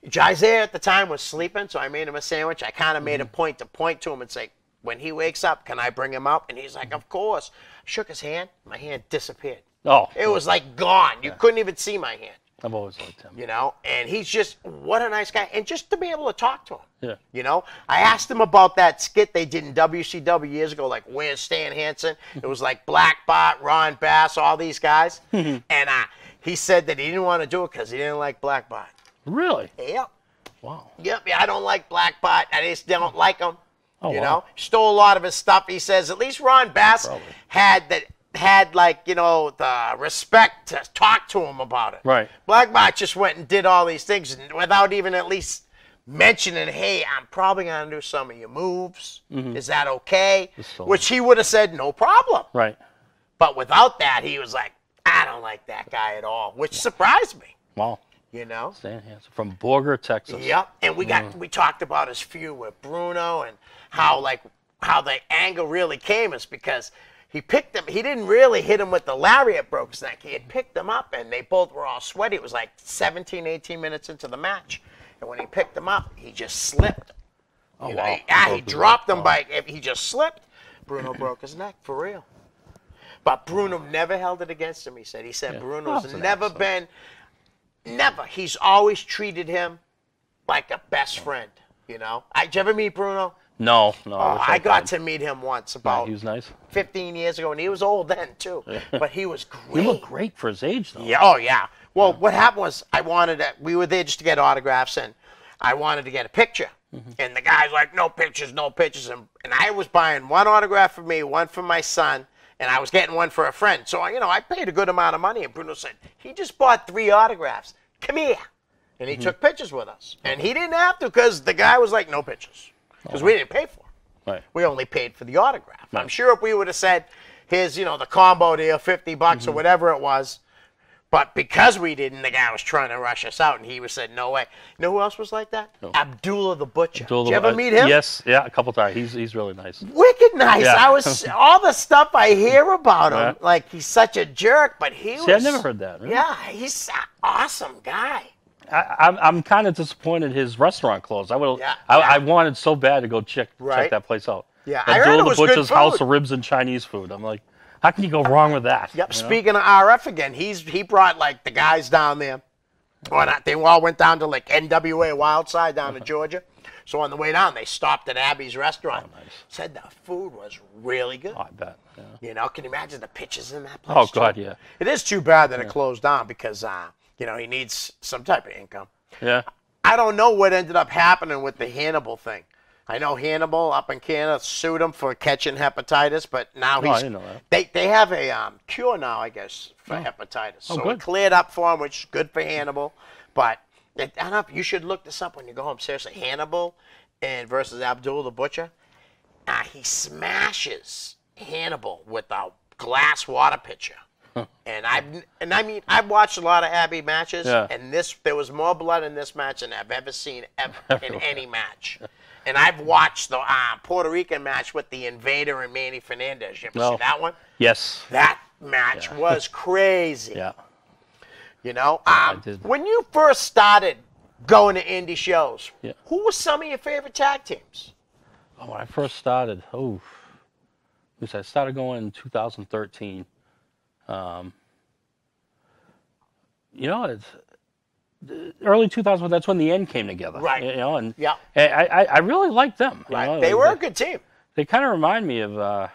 B: Jair at the time was sleeping, so I made him a sandwich. I kind of made a point to him and say, when he wakes up, can I bring him up? And he's like, of course. Shook his hand. My hand disappeared.
C: Oh.
B: It was like gone. You couldn't even see my hand.
C: I've always liked him.
B: You know, and he's just, what a nice guy. And just to be able to talk to him.
C: Yeah.
B: You know, I asked him about that skit they did in WCW years ago, like, where's Stan Hansen? It was like Black Bot, Ron Bass, all these guys. And he said that he didn't want to do it because he didn't like Black Bot.
C: Really?
B: Yep.
C: Wow.
B: Yep, yeah, I don't like Black Bot. I just don't like him.
C: Oh,
B: you
C: wow.
B: know, stole a lot of his stuff. He says at least Ron Bass had like, you know, the respect to talk to him about it.
C: Right.
B: Blackbot just went and did all these things without even at least mentioning, hey, I'm probably going to do some of your moves. Is that okay? Which he would have said, no problem.
C: Right.
B: But without that, he was like, I don't like that guy at all, which surprised me.
C: Wow.
B: You know?
C: Stan Hansen from Borger, Texas.
B: Yep. And we talked about his feud with Bruno and how the angle really came is because he picked him. He didn't really hit him with the lariat, broke his neck. He had picked him up, and they both were all sweaty. It was like 17, 18 minutes into the match. And when he picked him up, he just slipped.
C: Oh,
B: You
C: wow.
B: know, he dropped him he just slipped. Bruno broke his neck, for real. But Bruno never held it against him, he said. He said Bruno's never been, he's always treated him like a best friend, you know. Did you ever meet Bruno?
C: No.
B: I got to meet him once about
C: he was nice.
B: 15 years ago, and he was old then, too. But he was great.
C: He looked great for his age, though.
B: Yeah, oh, yeah. Well, what happened was we were there just to get autographs, and I wanted to get a picture. And the guy's like, no pictures. And I was buying one autograph for me, one for my son, and I was getting one for a friend. So, you know, I paid a good amount of money, and Bruno said, he just bought 3 autographs. Come here. And he took pictures with us. And he didn't have to because the guy was like, no pictures. Because we didn't pay for it.
C: Right.
B: We only paid for the autograph. Right. I'm sure if we would have said, here's, you know, the combo deal, $50 or whatever it was. But because we didn't, the guy was trying to rush us out, and he said, no way. You know who else was like that? No. Abdullah the Butcher. Did you ever meet him?
C: Yes, a couple times. He's really nice.
B: Wicked nice. Yeah. All the stuff I hear about him, like he's such a jerk, but
C: I've never heard that. Really?
B: Yeah, he's an awesome guy.
C: I'm kind of disappointed his restaurant closed. I wanted so bad to go check that place out.
B: Yeah, I heard it was good
C: Butcher's
B: food.
C: House of Ribs and Chinese food. I'm like, how can you go wrong with that?
B: Yep. Speaking of RF again, he brought like the guys down there. They all went down to like NWA Wildside down to Georgia. So on the way down, they stopped at Abby's restaurant. Oh, nice. Said the food was really good.
C: Oh, I bet. Yeah.
B: You know, can you imagine the pictures in that place?
C: Oh God, yeah.
B: It is too bad that it closed down because you know, he needs some type of income.
C: Yeah.
B: I don't know what ended up happening with the Hannibal thing. I know Hannibal up in Canada sued him for catching hepatitis, but now
C: I didn't know
B: that. They have a cure now, I guess, for hepatitis. So
C: good.
B: it cleared up for him, which is good for Hannibal. But I don't know, you should look this up when you go home. Seriously, Hannibal versus Abdul the Butcher. He smashes Hannibal with a glass water pitcher. And I've watched a lot of Abby matches, and there was more blood in this match than I've ever seen in any match. And I've watched the Puerto Rican match with the Invader and Manny Fernandez. You ever see that one?
C: Yes.
B: That match was crazy.
C: Yeah.
B: You know, when you first started going to indie shows, who were some of your favorite tag teams?
C: Oh, when I first started, I started going in 2013. You know, it's early 2000s. That's when the End came together,
B: right?
C: You know, and I really liked them.
B: Right,
C: you know?
B: They were a good team.
C: They kind of remind me of. I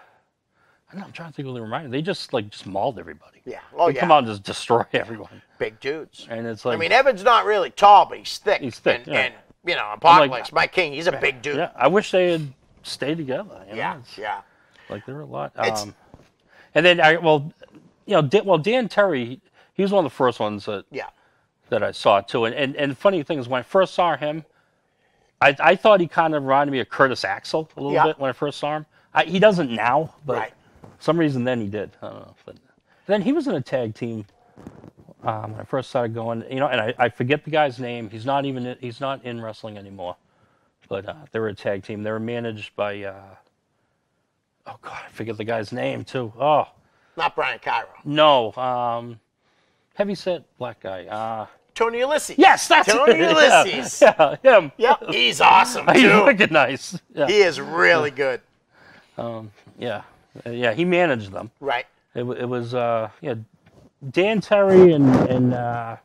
C: don't know, I'm trying to think what they remind me. They just mauled everybody.
B: Yeah.
C: They come out and just destroy everyone.
B: Big dudes.
C: And it's like,
B: I mean, Evan's not really tall, but he's thick.
C: He's thick.
B: And you know, Apocalypse, my king, he's a big dude.
C: Yeah. I wish they had stayed together. You know?
B: Yeah.
C: Like there were a lot. And then Dan Terry, he was one of the first ones that I saw too. And the funny thing is, when I first saw him, I thought he kind of reminded me of Curtis Axel a little bit when I first saw him. He doesn't now, but for some reason then he did. I don't know. But then he was in a tag team when I first started going. You know, and I forget the guy's name. He's not in wrestling anymore. But they were a tag team. They were managed by oh God, I forget the guy's name too. Oh.
B: Not Brian Cairo.
C: No, heavyset black guy.
B: Tony Ulysses.
C: Yes, that's
B: Tony Ulysses.
C: Yeah, him.
B: Yep, he's awesome too.
C: He's wicked nice. Yeah.
B: He is really good.
C: Yeah, he managed them.
B: Right.
C: It was Dan Terry and God,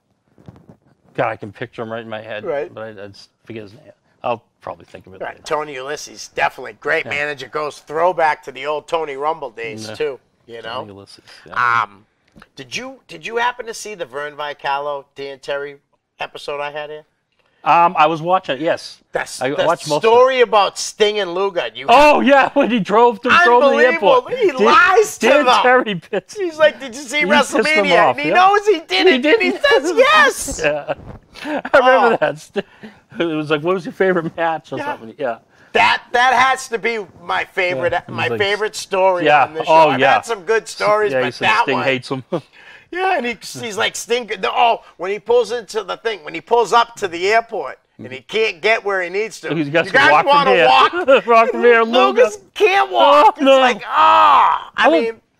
C: I can picture him right in my head.
B: Right.
C: But I just forget his name. I'll probably think of it later.
B: Tony Ulysses, definitely great manager. Goes throwback to the old Tony Rumble days too. You know.
C: Tony Ulysses. Yeah.
B: Did you happen to see the Vern Vicalo Dan Terry episode I had here?
C: I was watching it. Yes.
B: I watched most story of it. About Sting and Luger.
C: When he drove to the airport.
B: He lies to them.
C: Terry pissed.
B: He's like, "Did you see WrestleMania?" And he knows he did it. And he says yes.
C: Yeah. I remember that. It was like, what was your favorite match or something? Yeah.
B: That has to be my favorite favorite story on the show. I've had some good stories, but that
C: Sting
B: one.
C: hates him.
B: Yeah, and he's like Sting. When he pulls into the thing, when he pulls up to the airport and he can't get where he needs to,
C: you guys
B: want to walk?
C: Walk from here, Luger
B: can't walk. It's like,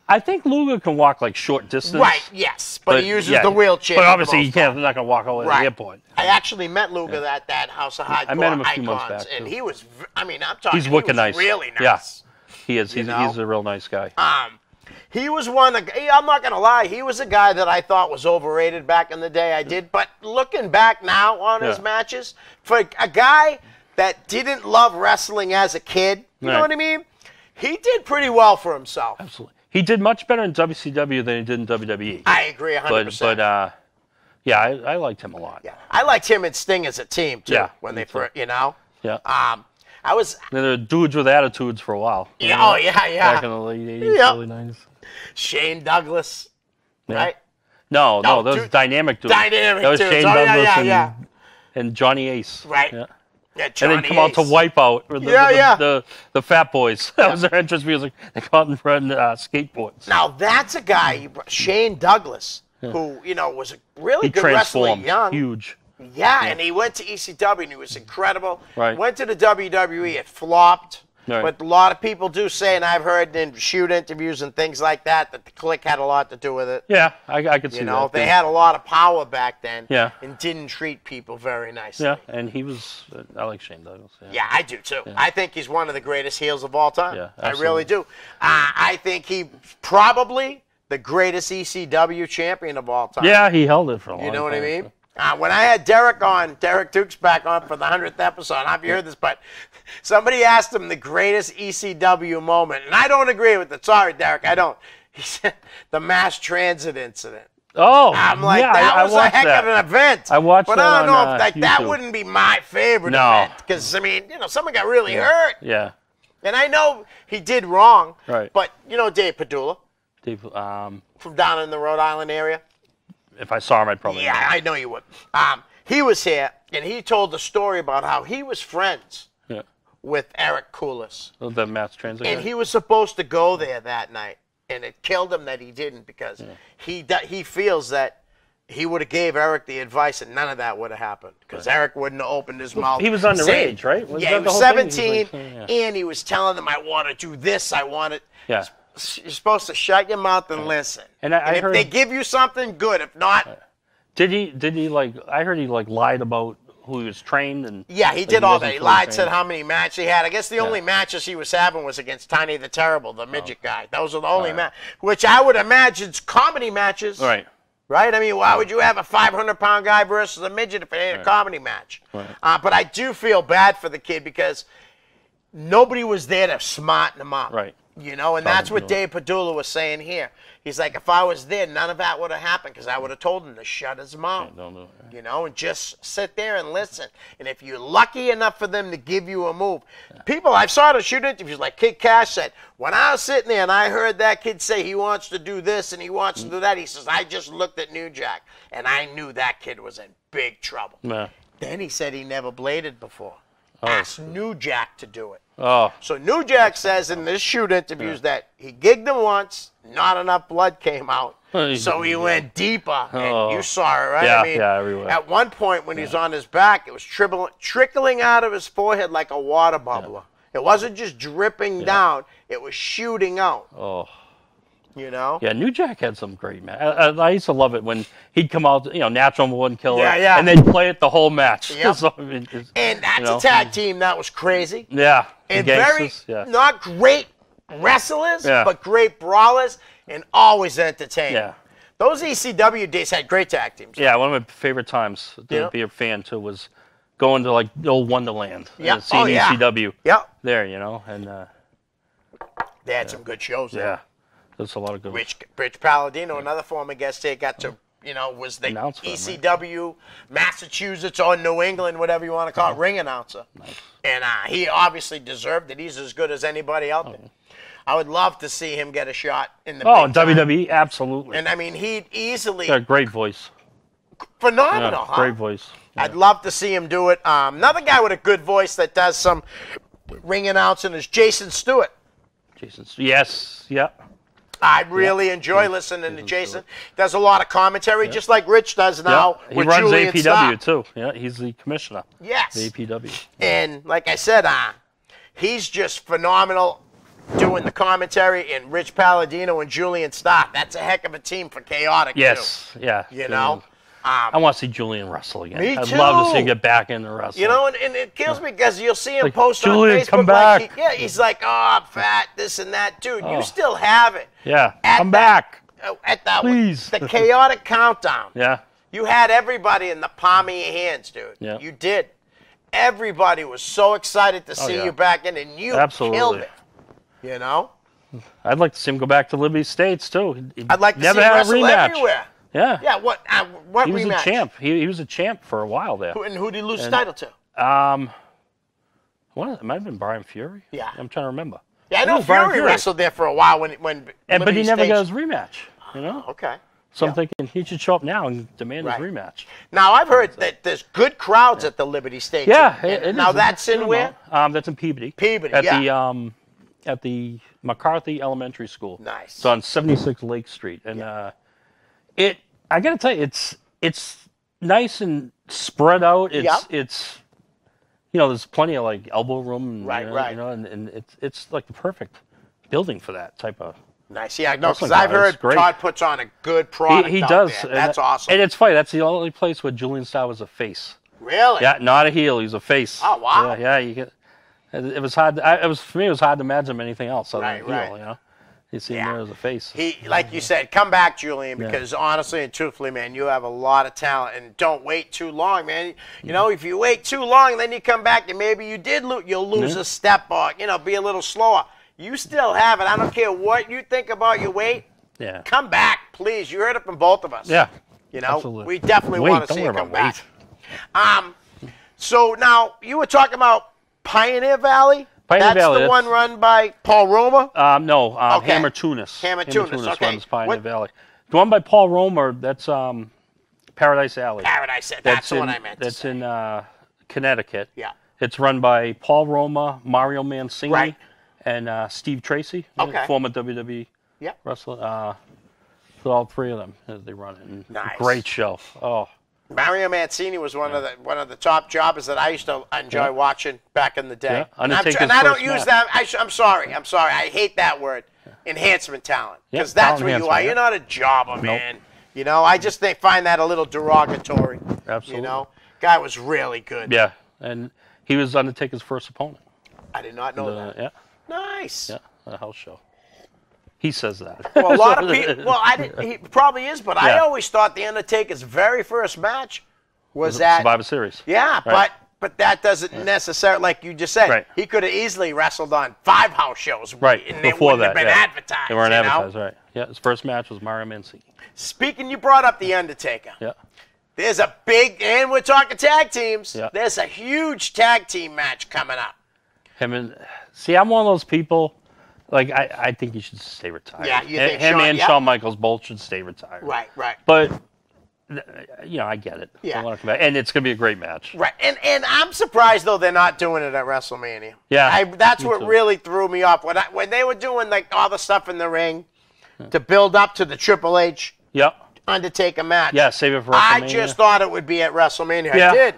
C: I think Luger can walk like short distance.
B: Right, yes, but he uses the wheelchair.
C: But obviously he's not going to walk all the way to the airport.
B: I actually met Luger at that House of Hardcore.
C: I met him a few months back.
B: And he was, I'm talking,
C: he's wicked nice.
B: Really nice.
C: Yeah, he is. He's a real nice guy.
B: He was one, I'm not going to lie, he was a guy that I thought was overrated back in the day. I did. But looking back now on his matches, for a guy that didn't love wrestling as a kid, you know what I mean? He did pretty well for himself.
C: Absolutely. He did much better in WCW than he did in WWE.
B: I agree 100%.
C: But I liked him a lot.
B: Yeah, I liked him and Sting as a team, too, when they first,
C: Yeah.
B: They
C: were dudes with attitudes for a while.
B: Yeah,
C: Back in the late 80s, early 90s.
B: Shane Douglas, right?
C: No, those dynamic dudes.
B: Dynamic
C: that was
B: dudes.
C: Shane Douglas and Johnny Ace.
B: Right.
C: Yeah.
B: Yeah,
C: and then come out to Wipeout with the Fat Boys. That was their entrance music. They come out and run skateboards.
B: Now that's a guy, Shane Douglas, who was a really good wrestler young.
C: Huge.
B: Yeah, and he went to ECW and he was incredible.
C: Right.
B: Went to the WWE, it flopped.
C: Right.
B: But a lot of people do say, and I've heard in shoot interviews and things like that the Click had a lot to do with it.
C: Yeah, I could see that.
B: They had a lot of power back then.
C: Yeah.
B: And didn't treat people very nicely.
C: Yeah, and he was. I like Shane Douglas.
B: Yeah, I do too. Yeah. I think he's one of the greatest heels of all time.
C: Yeah,
B: I really do. I think he probably the greatest ECW champion of all time.
C: Yeah, he held it for a long time.
B: You know what I mean? When I had Derek Dukes back on for the 100th episode, I don't know if you heard this, but somebody asked him the greatest ECW moment, and I don't agree with it. Sorry, Derek, I don't. He said the mass transit incident.
C: Oh,
B: I'm like, that was a heck of an event.
C: I watched that.
B: But I don't know if
C: YouTube.
B: that wouldn't be my favorite event. Because, someone got really hurt.
C: Yeah.
B: And I know he did wrong.
C: Right.
B: But, Dave Padula. From down in the Rhode Island area.
C: If I saw him, I'd probably know.
B: I know you would. He was here, and he told the story about how he was friends with Eric Koulis.
C: The mass transit.
B: And he was supposed to go there that night, and it killed him that he didn't because he feels that he would have gave Eric the advice and none of that would have happened because Eric wouldn't have opened his mouth.
C: He was underage, right?
B: He was 17, and he was telling them, I want to do this, I want it.
C: Yeah.
B: You're supposed to shut your mouth and listen. And
C: I
B: if
C: heard,
B: they give you something, good. If not,
C: did he I heard he lied about who he was trained and.
B: Yeah, he did all that. He lied, said how many matches he had. I guess the only matches he was having was against Tiny the Terrible, the midget guy. Those are the only matches, which I would imagine is comedy matches.
C: Right.
B: Right? I mean, why would you have a 500-pound guy versus a midget if it ain't a comedy match?
C: Right.
B: But I do feel bad for the kid because nobody was there to smarten him up.
C: Right.
B: And that's what Dave Padula was saying here. He's like, if I was there, none of that would have happened because I would have told him to shut his mouth.
C: Yeah, don't do it.
B: And just sit there and listen. And if you're lucky enough for them to give you a move. People, I've saw the shoot interviews like Kid Cash said, when I was sitting there and I heard that kid say he wants to do this and he wants to do that, he says, I just looked at New Jack and I knew that kid was in big trouble.
C: Yeah.
B: Then he said he never bladed before. Asked New Jack to do it.
C: Oh.
B: So New Jack says in this shoot interviews that he gigged him once, not enough blood came out. So he went deeper, and you saw it, right?
C: Yeah, everywhere.
B: At one point when he's on his back, it was trickling out of his forehead like a water bubbler. It wasn't just dripping down, it was shooting out.
C: Oh.
B: You know?
C: Yeah, New Jack had some great match. I used to love it when he'd come out, natural one killer,
B: yeah.
C: and they'd play it the whole match.
B: Yep.
C: So,
B: and that's a tag team that was crazy.
C: Yeah.
B: And not great wrestlers, but great brawlers, and always entertaining. Yeah. Those ECW days had great tag teams.
C: Yeah, one of my favorite times to be a fan, too, was going to, like, the old Wonderland.
B: Yeah.
C: Seeing ECW.
B: Yep.
C: There, and...
B: they had some good shows there.
C: Yeah. There's a lot of good
B: Rich Palladino, another former guest here, got to, was the ECW, Massachusetts or New England, whatever you want to call it, ring announcer. Nice. And he obviously deserved it. He's as good as anybody out there. I would love to see him get a shot in the big time.
C: WWE, absolutely.
B: And, I mean, he'd easily...
C: Got a great voice.
B: Phenomenal, huh?
C: Great voice. Yeah.
B: I'd love to see him do it. Another guy with a good voice that does some ring announcing is Jason Stewart.
C: Yes, yeah.
B: I really enjoy listening to Jason. Does a lot of commentary, just like Rich does now.
C: He runs APW, too. Yeah, he's the commissioner.
B: Yes.
C: The APW.
B: And like I said, he's just phenomenal doing the commentary, and Rich Palladino and Julian Stark. That's a heck of a team for Chaotic,
C: too. Yeah.
B: You know?
C: I want to see Julian wrestle again.
B: Me too.
C: I'd love to see him get back into wrestling.
B: And it kills me because you'll see him post
C: Julian,
B: on Facebook.
C: Come back.
B: He's like, I'm fat, this and that. Dude, you still have it.
C: Yeah, come back.
B: Please. The Chaotic Countdown.
C: Yeah.
B: You had everybody in the palm of your hands, dude.
C: Yeah.
B: You did. Everybody was so excited to see you back in, and you killed it. You know?
C: I'd like to see him go back to Liberty States, too.
B: I'd like to see him wrestle everywhere.
C: Yeah.
B: Yeah, what
C: he was
B: rematch?
C: A champ. He was a champ for a while there.
B: And who did he lose the title to?
C: It might have been Brian Fury.
B: Yeah.
C: I'm trying to remember.
B: Yeah, I know Fury wrestled there for a while
C: but he never got his rematch,
B: Okay.
C: So I'm thinking he should show up now and demand his rematch.
B: Now, I've heard that there's good crowds at the Liberty Stage.
C: Yeah.
B: Now, that's in where?
C: That's in Peabody. At the McCarthy Elementary School.
B: Nice.
C: It's on 76 Lake Street. And I got to tell you, it's nice and spread out. It's there's plenty of like elbow room. And it's like the perfect building for that type of.
B: Nice, because I've heard Todd puts on a good product.
C: He does.
B: That's awesome.
C: And it's funny. That's the only place where Julian Starr was a face.
B: Really?
C: Yeah, not a heel. He's a face.
B: Oh wow.
C: Yeah. You get. It was hard. For me, it was hard to imagine him anything else other than a heel. You see him there as a face.
B: He, like you said, come back, Julian, because honestly and truthfully, man, you have a lot of talent, and don't wait too long, man. If you wait too long, then you come back and maybe you'll lose a step or be a little slower. You still have it. I don't care what you think about your weight.
C: Yeah.
B: Come back, please. You heard it from both of us.
C: Yeah. Absolutely.
B: We definitely want to see you come back. So now you were talking about Pioneer Valley. That's the one run by Paul Roma?
C: No, Hammer Tunis.
B: Hammer Tunis, okay.
C: Runs Pioneer Valley. The one by Paul Roma, that's Paradise Alley.
B: Paradise Alley, that's the one I meant.
C: That's in Connecticut.
B: Yeah.
C: It's run by Paul Roma, Mario Mancini, and Steve Tracy, former WWE wrestler. So all three of them as they run it.
B: Nice.
C: Great show. Oh.
B: Mario Mancini was one of the top jobbers that I used to enjoy watching back in the day.
C: Yeah.
B: And I don't use that. I'm sorry. I hate that word. Enhancement talent, because that's what you are. You're not a jobber, man. I just find that a little derogatory.
C: Absolutely.
B: Guy was really good.
C: Yeah, and he was Undertaker's first opponent.
B: I did not know that.
C: Yeah.
B: Nice.
C: Yeah, a house show. He says that.
B: Well, a lot of people. Well, he probably is, but I always thought the Undertaker's very first match was at
C: Survivor Series.
B: Yeah,
C: right.
B: but that doesn't necessarily, like you just said.
C: Right.
B: He could have easily wrestled on 5 house shows.
C: Right.
B: And
C: Before
B: they wouldn't have been advertised.
C: They weren't advertised, right? Yeah. His first match was Mario Mancini.
B: Speaking, you brought up the Undertaker.
C: Yeah.
B: There's a big, and we're talking tag teams.
C: Yeah.
B: There's a huge tag team match coming up.
C: I'm one of those people. Like, I think he should stay retired.
B: Yeah, you think
C: him and Shawn Michaels both should stay retired.
B: Right.
C: But, I get it.
B: Yeah.
C: I want to come back. And it's going to be a great match.
B: Right. And I'm surprised, though, they're not doing it at WrestleMania.
C: Yeah.
B: That's what really threw me off. When they were doing, like, all the stuff in the ring to build up to the Triple H Undertaker match.
C: Yeah, save it for WrestleMania.
B: I just thought it would be at WrestleMania.
C: Yeah.
B: I did.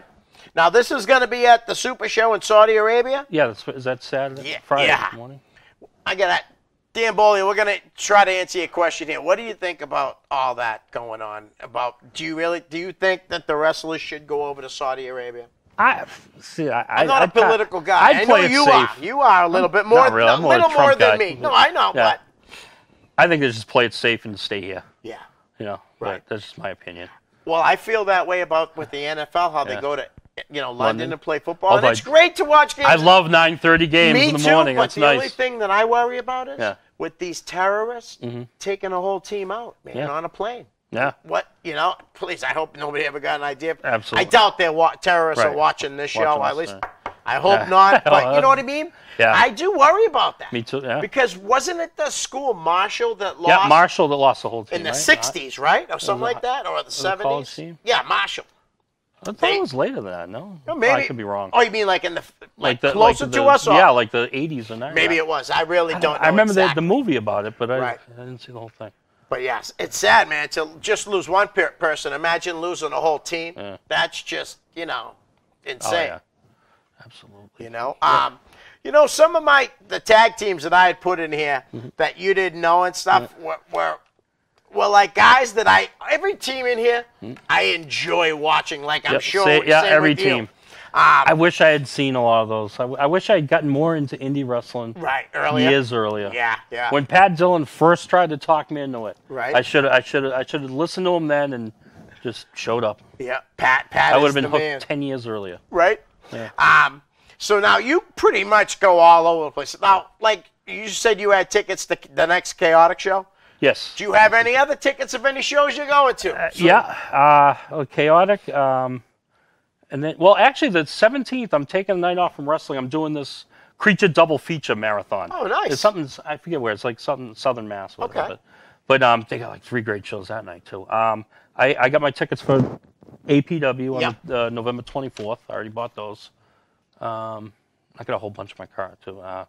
B: Now, this is going to be at the Super Show in Saudi Arabia?
C: Yeah, is that Saturday?
B: Yeah.
C: Friday morning?
B: I got Dan Boley, we're going to try to answer your question here. What do you think about all that going on? Do you think that the wrestlers should go over to Saudi Arabia? I'm not a political guy. I know you are. You are a little bit more, a little more than me. No, I know, but
C: I think they just play it safe and stay here.
B: Yeah.
C: Right. That's just my opinion.
B: Well, I feel that way with the NFL, how they go to London to play football. And it's great to watch games.
C: I love 9:30 games in the morning.
B: But the only thing that I worry about is with these terrorists taking a whole team out, man, on a plane.
C: Yeah.
B: What, please, I hope nobody ever got an idea.
C: Absolutely.
B: I doubt terrorists are watching this show. At least I hope not. But you know what I mean?
C: Yeah.
B: I do worry about that.
C: Me too, yeah.
B: Because wasn't it the school Marshall that lost?
C: Yeah, Marshall that lost the whole team,
B: in the 60s, right? Or something like that? Or the 70s?
C: College team?
B: Yeah, Marshall.
C: I thought it was later than that, no?
B: Maybe.
C: I could be wrong.
B: Oh, you mean like in the closer to us? Or?
C: Yeah, like the 80s and 90s.
B: Maybe it was. I really don't know.
C: I remember the movie about it, but I didn't see the whole thing.
B: But yes, it's sad, man, to just lose one person. Imagine losing a whole team. Yeah. That's just, insane.
C: Oh, yeah. Absolutely.
B: Some of the tag teams that I had put in here that you didn't know and stuff were like guys that every team in here I enjoy watching. Like I'm sure.
C: Every team. I wish I had seen a lot of those. I wish I had gotten more into indie wrestling.
B: Right, earlier.
C: Years earlier.
B: Yeah.
C: When Pat Dillon first tried to talk me into it.
B: Right.
C: I should have listened to him then and just showed up.
B: Yeah, Pat. I
C: would have been hooked 10 years earlier.
B: Right.
C: Yeah.
B: So now you pretty much go all over the place. Now, like you said, you had tickets to the next Chaotic show.
C: Yes.
B: Do you have any other tickets of any shows you're going to?
C: Chaotic. And then, actually, the 17th, I'm taking a night off from wrestling. I'm doing this Creature double feature marathon.
B: Oh, nice.
C: It's something, I forget where. It's like Southern Mass.
B: Okay.
C: But they got like 3 great shows that night, too. I got my tickets for APW on November 24th. I already bought those. I got a whole bunch in my car, too. I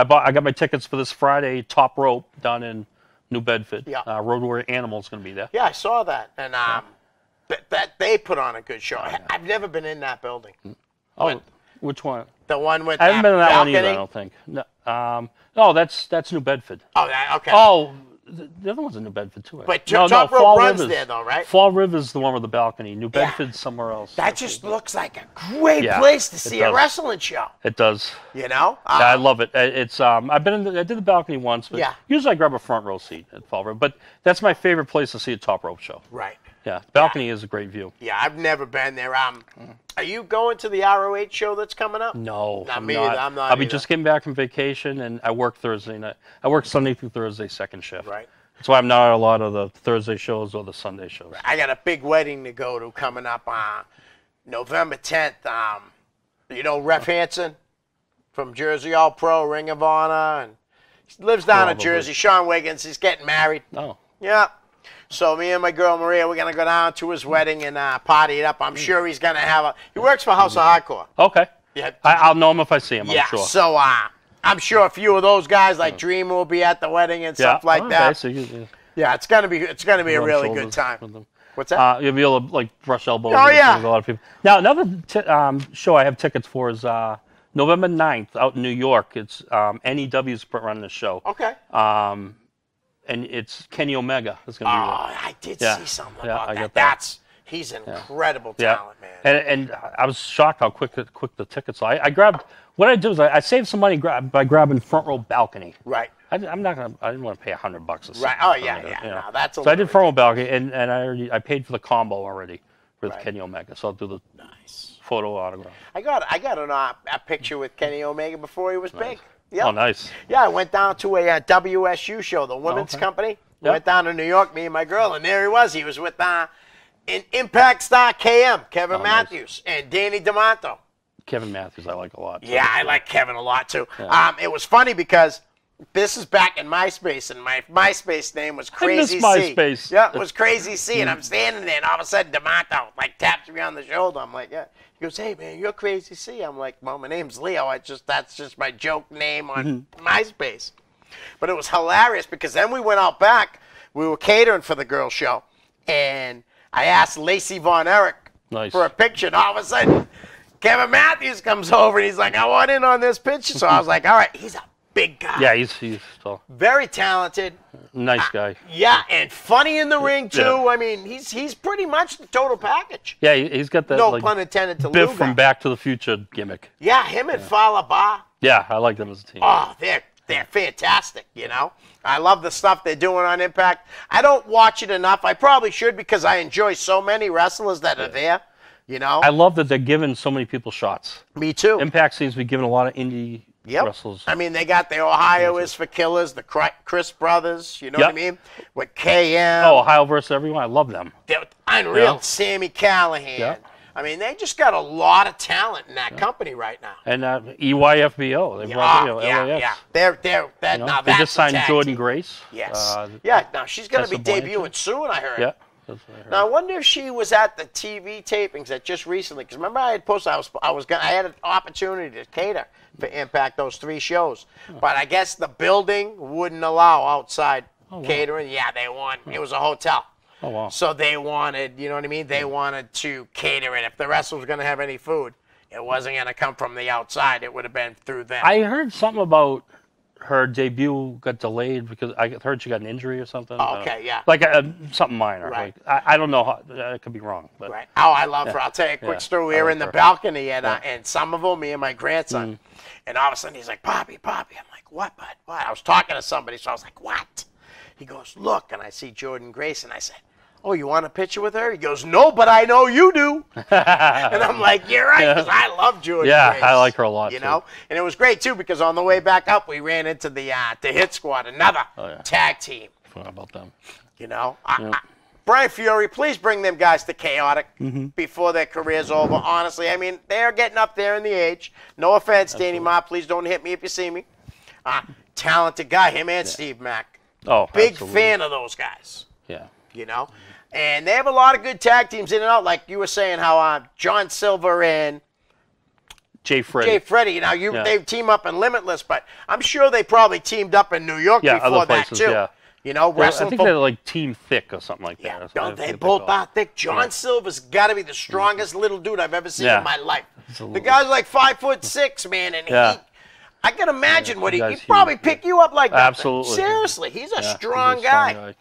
C: got my tickets for this Friday, Top Rope, down in New Bedford.
B: Yeah.
C: Road Warrior Animal's going to be there.
B: Yeah, I saw that. And that they put on a good show. I've never been in that building.
C: Which one?
B: The one with
C: I haven't been in that
B: balcony?
C: one either, I don't think. No, that's New Bedford.
B: Oh, okay.
C: Oh, the other one's in New Bedford, too.
B: But Top Rope runs there, though, right?
C: Fall River's the one with the balcony. New Bedford's somewhere else.
B: That just looks like a great place to see a wrestling show.
C: It does.
B: I
C: love it. It's I've been I did the balcony once, but usually I grab a front row seat at Fall River. But that's my favorite place to see a Top Rope show.
B: Right.
C: Yeah, balcony is a great view.
B: Yeah, I've never been there. Are you going to the ROH show that's coming up?
C: No,
B: I'm not. I'm not.
C: I'll be just getting back from vacation, and I work Thursday night. I work Sunday through Thursday, second shift.
B: Right.
C: That's why I'm not at a lot of the Thursday shows or the Sunday shows.
B: Right. I got a big wedding to go to coming up on November 10th. Ref Hansen from Jersey All Pro, Ring of Honor, and he lives down in Jersey. Sean Wiggins, he's getting married.
C: Oh.
B: Yeah. So me and my girl Maria, we're gonna go down to his wedding and party it up. I'm sure he's gonna have he works for House of Hardcore.
C: Okay.
B: Yeah.
C: I'll know him if I see him. I'm sure.
B: So I'm sure a few of those guys like Dreamer will be at the wedding and stuff like that.
C: So
B: yeah, it's gonna be a really good time. What's that?
C: You'll be able to like brush elbows.
B: Oh yeah.
C: With a lot of people. Now another show I have tickets for is November 9th out in New York. It's NEW's running the show.
B: Okay.
C: And it's Kenny Omega is going to be there.
B: I did see something about that. He's an incredible talent, man.
C: And I was shocked how quick the tickets are. I grabbed, what I did was I saved some money by grabbing front row balcony.
B: Right.
C: I didn't want to pay $100 or something.
B: Right. Oh yeah. No, that's
C: so I did front row balcony, and I paid for the combo already with Kenny Omega. So I'll do the photo autograph.
B: I got a picture with Kenny Omega before he was big. Yep.
C: Oh, nice.
B: Yeah, I went down to a WSU show, the women's company. Went down to New York, me and my girl, and there he was. He was with Impact star KM, Kevin Matthews, and Danny DeMonto.
C: Kevin Matthews I like a lot.
B: Yeah, I like Kevin a lot, too. Yeah. It was funny because this is back in MySpace, and my MySpace name was Crazy C.
C: MySpace.
B: Yeah, it was Crazy C, and I'm standing there, and all of a sudden, DeMonto, taps me on the shoulder. I'm like, yeah. He goes, hey, man, you're Crazy C. I'm like, well, my name's Leo. That's just my joke name on MySpace. But it was hilarious because then we went out back. We were catering for the girls' show, and I asked Lacey Von Erich for a picture, and all of a sudden, Kevin Matthews comes over, and he's like, I want in on this picture. So I was like, all right, he's a big guy.
C: Yeah, he's tall.
B: Very talented.
C: Nice guy.
B: Yeah, and funny in the ring too. Yeah. I mean, he's pretty much the total package.
C: Yeah, he's got that.
B: No pun intended to
C: Biff from Back to the Future gimmick.
B: Yeah, him and Farrar.
C: Yeah, I like them as a team.
B: Oh, they're fantastic. You know, I love the stuff they're doing on Impact. I don't watch it enough. I probably should because I enjoy so many wrestlers that are there. You know,
C: I love that they're giving so many people shots.
B: Me too.
C: Impact seems to be giving a lot of indie wrestlers.
B: I mean, they got the Ohio is for Killers, the Chris brothers. You know what I mean? With KM.
C: Oh, Ohio versus everyone. I love them.
B: They're unreal. Sammy Callahan. Yeah. I mean, they just got a lot of talent in that company right now.
C: And EYFBO. They brought,
B: yeah. They
C: just signed Jordan Grace.
B: Yes. Now she's going to be debuting soon, I heard.
C: Yeah.
B: Now I wonder if she was at the TV tapings that just recently, because remember I had posted I had an opportunity to cater for Impact those 3 shows, but I guess the building wouldn't allow outside catering. Yeah, they wanted. It was a hotel.
C: Oh wow.
B: So they wanted, you know what I mean? They wanted to cater it. If the wrestler was going to have any food, it wasn't going to come from the outside. It would have been through them.
C: I heard something about her debut got delayed because I heard she got an injury or something.
B: Okay, yeah.
C: Like something minor.
B: Right.
C: Like, I don't know how, I could be wrong. But,
B: right. Oh, I love her. I'll tell you a quick story. We were in the balcony and Somerville, me and my grandson, and all of a sudden he's like, Poppy. I'm like, what, bud? What? I was talking to somebody, so I was like, what? He goes, look, and I see Jordan Grace, and I said, oh, you want a picture with her? He goes, no, but I know you do. And I'm like, you're right, because I love Jordan Grace.
C: I like her a lot,
B: you know? And it was great, too, because on the way back up, we ran into the Hit Squad, another tag team.
C: Forgot about them.
B: You know? Brian Fury, please bring them guys to Chaotic before their career's over. Honestly, I mean, they're getting up there in the age. No offense, Danny Ma. Please don't hit me if you see me. Talented guy, him and Steve Mack.
C: Oh,
B: big fan of those guys.
C: Yeah.
B: You know? And they have a lot of good tag teams in and out. Like you were saying how John Silver and
C: Jay Freddy.
B: Now, they team up in Limitless, but I'm sure they probably teamed up in New York before that, too.
C: Yeah.
B: You know, wrestling.
C: I think they're like Team Thick or something like that.
B: Yeah, they both are thick. John Silver's got to be the strongest little dude I've ever seen in my life. Absolutely. The guy's like 5'6", man, and I can imagine what he'd probably pick you up like that.
C: Absolutely.
B: Seriously, he's a strong guy.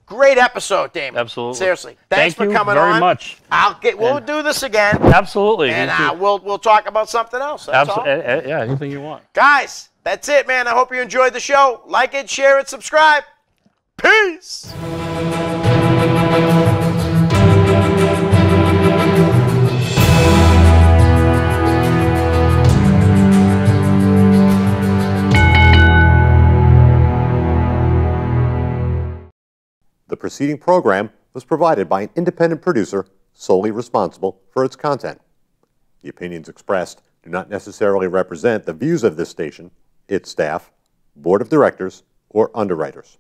B: Great episode, Damon.
C: Absolutely.
B: Seriously. Thanks for coming on.
C: Thank you very much.
B: We'll do this again.
C: Absolutely.
B: And we'll talk about something else. That's all.
C: Yeah, anything you want.
B: Guys, that's it, man. I hope you enjoyed the show. Like it, share it, subscribe. Peace.
A: The preceding program was provided by an independent producer solely responsible for its content. The opinions expressed do not necessarily represent the views of this station, its staff, board of directors, or underwriters.